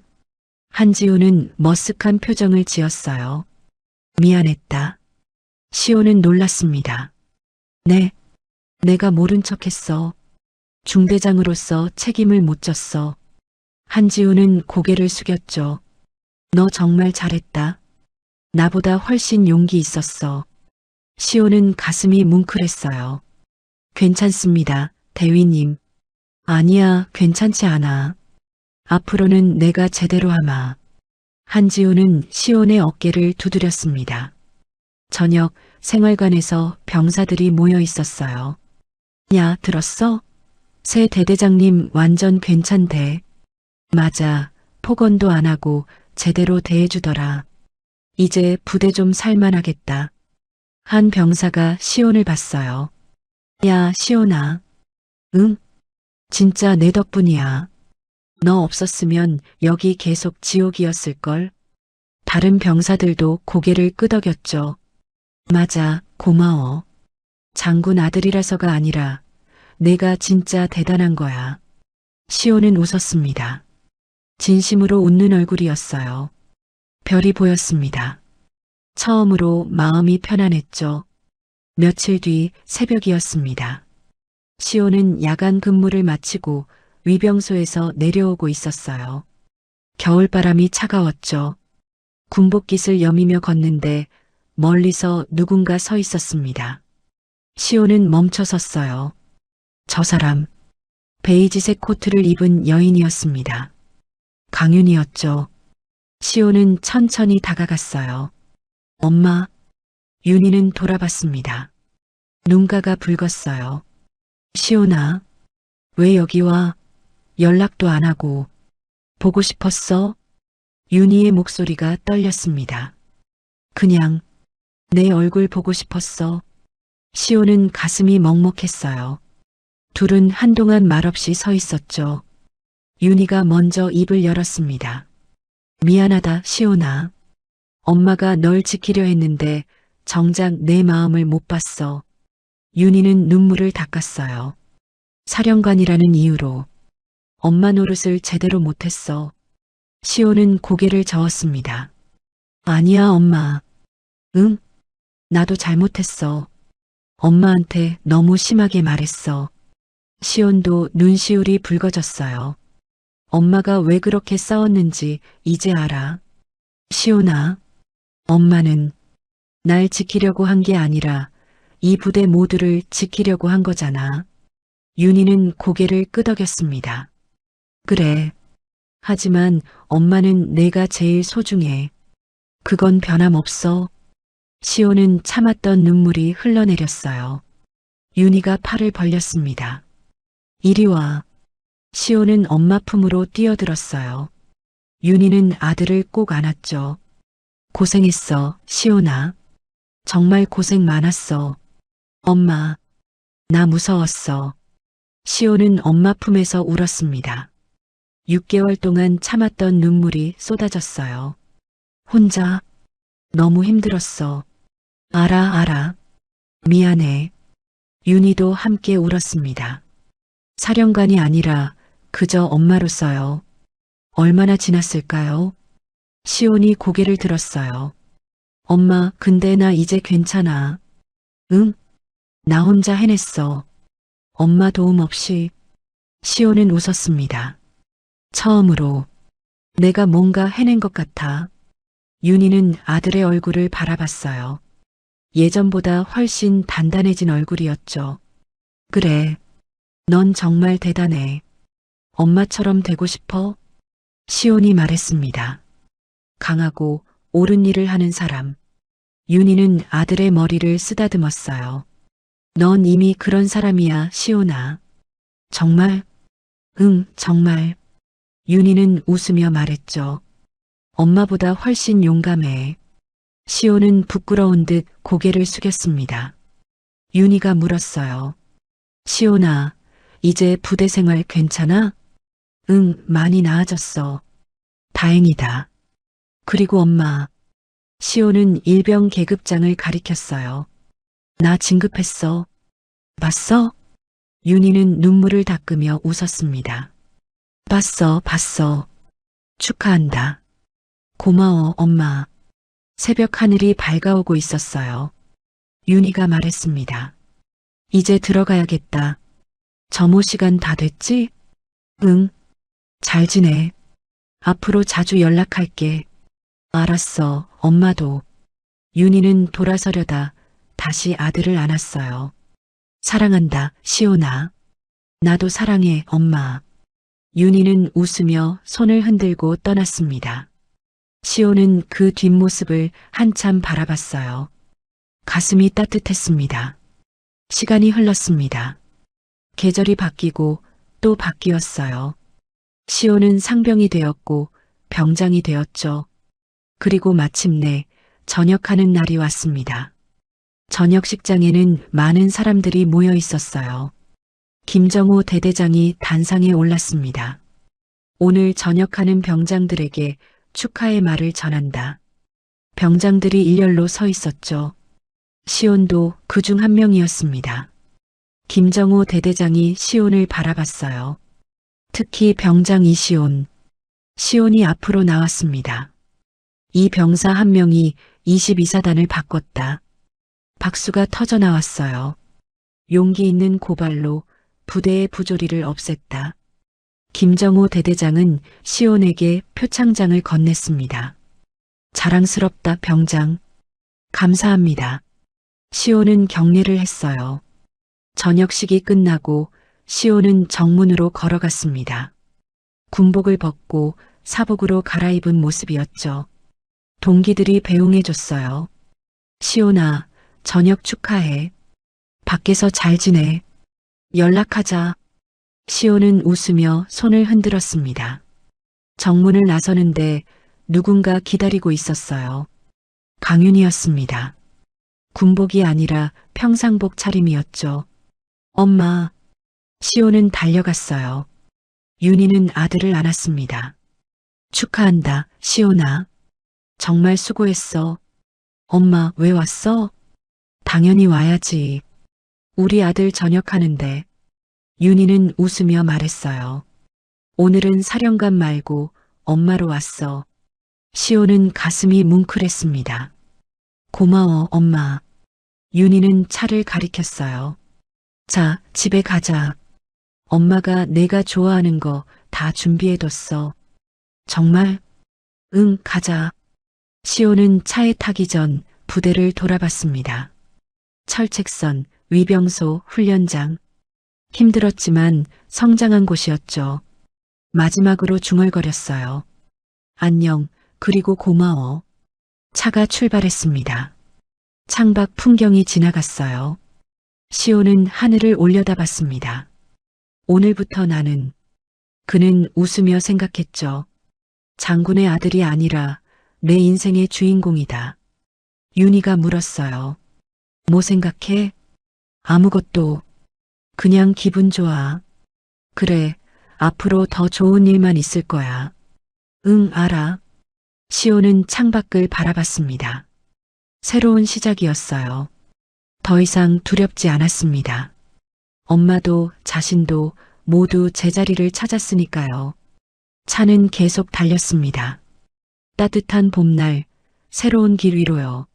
한지훈은 머쓱한 표정을 지었어요. 미안했다. 시온은 놀랐습니다. 네, 내가 모른 척했어. 중대장으로서 책임을 못 졌어. 한지훈은 고개를 숙였죠. 너 정말 잘했다. 나보다 훨씬 용기 있었어. 시온은 가슴이 뭉클했어요. 괜찮습니다, 대위님. 아니야, 괜찮지 않아. 앞으로는 내가 제대로 하마. 한지훈은 시온의 어깨를 두드렸습니다. 저녁 생활관에서 병사들이 모여 있었어요. 야, 들었어? 새 대대장님 완전 괜찮대. 맞아, 폭언도 안 하고 제대로 대해주더라. 이제 부대 좀 살만하겠다. 한 병사가 시온을 봤어요. 야, 시온아. 응? 진짜 내 덕분이야. 너 없었으면 여기 계속 지옥이었을걸. 다른 병사들도 고개를 끄덕였죠. 맞아, 고마워. 장군 아들이라서가 아니라 내가 진짜 대단한 거야. 시온은 웃었습니다. 진심으로 웃는 얼굴이었어요. 별이 보였습니다. 처음으로 마음이 편안했죠. 며칠 뒤 새벽이었습니다. 시온은 야간 근무를 마치고 위병소에서 내려오고 있었어요. 겨울바람이 차가웠죠. 군복깃을 여미며 걷는데 멀리서 누군가 서 있었습니다. 시온은 멈춰 섰어요. 저 사람, 베이지색 코트를 입은 여인이었습니다. 강윤이었죠. 시온은 천천히 다가갔어요. 엄마, 윤희는 돌아봤습니다. 눈가가 붉었어요. 시온아, 왜 여기 와? 연락도 안 하고. 보고 싶었어? 윤희의 목소리가 떨렸습니다. 그냥 내 얼굴 보고 싶었어. 시온은 가슴이 먹먹했어요. 둘은 한동안 말없이 서 있었죠. 윤희가 먼저 입을 열었습니다. 미안하다, 시온아. 엄마가 널 지키려 했는데 정작 내 마음을 못 봤어. 윤희는 눈물을 닦았어요. 사령관이라는 이유로 엄마 노릇을 제대로 못했어. 시온은 고개를 저었습니다. 아니야, 엄마. 응? 나도 잘못했어. 엄마한테 너무 심하게 말했어. 시온도 눈시울이 붉어졌어요. 엄마가 왜 그렇게 싸웠는지 이제 알아. 시온아, 엄마는 날 지키려고 한 게 아니라 이 부대 모두를 지키려고 한 거잖아. 윤희는 고개를 끄덕였습니다. 그래. 하지만 엄마는 내가 제일 소중해. 그건 변함없어. 시온은 참았던 눈물이 흘러내렸어요. 윤희가 팔을 벌렸습니다. 이리 와. 시온은 엄마 품으로 뛰어들었어요. 윤희는 아들을 꼭 안았죠. 고생했어, 시온아. 정말 고생 많았어. 엄마, 나 무서웠어. 시온은 엄마 품에서 울었습니다. 6개월 동안 참았던 눈물이 쏟아졌어요. 혼자 너무 힘들었어. 알아. 미안해. 윤희도 함께 울었습니다. 사령관이 아니라 그저 엄마로서요. 얼마나 지났을까요? 시온이 고개를 들었어요. 엄마, 근데 나 이제 괜찮아. 응? 나 혼자 해냈어. 엄마 도움 없이. 시온은 웃었습니다. 처음으로 내가 뭔가 해낸 것 같아. 윤희는 아들의 얼굴을 바라봤어요. 예전보다 훨씬 단단해진 얼굴이었죠. 그래, 넌 정말 대단해. 엄마처럼 되고 싶어? 시온이 말했습니다. 강하고 옳은 일을 하는 사람. 윤희는 아들의 머리를 쓰다듬었어요. 넌 이미 그런 사람이야, 시온아. 정말? 응, 정말. 윤희는 웃으며 말했죠. 엄마보다 훨씬 용감해. 시온은 부끄러운 듯 고개를 숙였습니다. 윤희가 물었어요. 시온아, 이제 부대 생활 괜찮아? 응, 많이 나아졌어. 다행이다. 그리고 엄마. 시온은 일병 계급장을 가리켰어요. 나 진급했어. 봤어? 윤희는 눈물을 닦으며 웃었습니다. 봤어. 축하한다. 고마워, 엄마. 새벽 하늘이 밝아오고 있었어요. 윤희가 말했습니다. 이제 들어가야겠다. 점호 시간 다 됐지? 응. 잘 지내. 앞으로 자주 연락할게. 알았어, 엄마도. 윤희는 돌아서려다 다시 아들을 안았어요. 사랑한다, 시온아. 나도 사랑해, 엄마. 윤희는 웃으며 손을 흔들고 떠났습니다. 시온은 그 뒷모습을 한참 바라봤어요. 가슴이 따뜻했습니다. 시간이 흘렀습니다. 계절이 바뀌고 또 바뀌었어요. 시온은 상병이 되었고 병장이 되었죠. 그리고 마침내 전역하는 날이 왔습니다. 저녁식장에는 많은 사람들이 모여 있었어요. 김정호 대대장이 단상에 올랐습니다. 오늘 전역하는 병장들에게 축하의 말을 전한다. 병장들이 일렬로 서 있었죠. 시온도 그 중 한 명이었습니다. 김정호 대대장이 시온을 바라봤어요. 특히 병장 이시온. 시온이 앞으로 나왔습니다. 이 병사 한 명이 22사단을 바꿨다. 박수가 터져 나왔어요. 용기 있는 고발로 부대의 부조리를 없앴다. 김정호 대대장은 시온에게 표창장을 건넸습니다. 자랑스럽다, 병장. 감사합니다. 시온은 경례를 했어요. 저녁식이 끝나고 시온은 정문으로 걸어갔습니다. 군복을 벗고 사복으로 갈아입은 모습이었죠. 동기들이 배웅해줬어요. 시온아, 저녁 축하해. 밖에서 잘 지내. 연락하자. 시온은 웃으며 손을 흔들었습니다. 정문을 나서는데 누군가 기다리고 있었어요. 강윤이었습니다. 군복이 아니라 평상복 차림이었죠. 엄마. 시온은 달려갔어요. 윤희는 아들을 안았습니다. 축하한다, 시온아. 정말 수고했어. 엄마, 왜 왔어? 당연히 와야지. 우리 아들 전역하는데. 윤희는 웃으며 말했어요. 오늘은 사령관 말고 엄마로 왔어. 시온은 가슴이 뭉클했습니다. 고마워, 엄마. 윤희는 차를 가리켰어요. 자, 집에 가자. 엄마가 내가 좋아하는 거 다 준비해뒀어. 정말? 응, 가자. 시온은 차에 타기 전 부대를 돌아봤습니다. 철책선, 위병소, 훈련장. 힘들었지만 성장한 곳이었죠. 마지막으로 중얼거렸어요. 안녕, 그리고 고마워. 차가 출발했습니다. 창밖 풍경이 지나갔어요. 시온은 하늘을 올려다봤습니다. 오늘부터 나는, 그는 웃으며 생각했죠. 장군의 아들이 아니라 내 인생의 주인공이다. 윤희가 물었어요. 뭐 생각해? 아무것도. 그냥 기분 좋아. 그래, 앞으로 더 좋은 일만 있을 거야. 응, 알아. 시온은 창밖을 바라봤습니다. 새로운 시작이었어요. 더 이상 두렵지 않았습니다. 엄마도 자신도 모두 제자리를 찾았으니까요. 차는 계속 달렸습니다. 따뜻한 봄날, 새로운 길 위로요.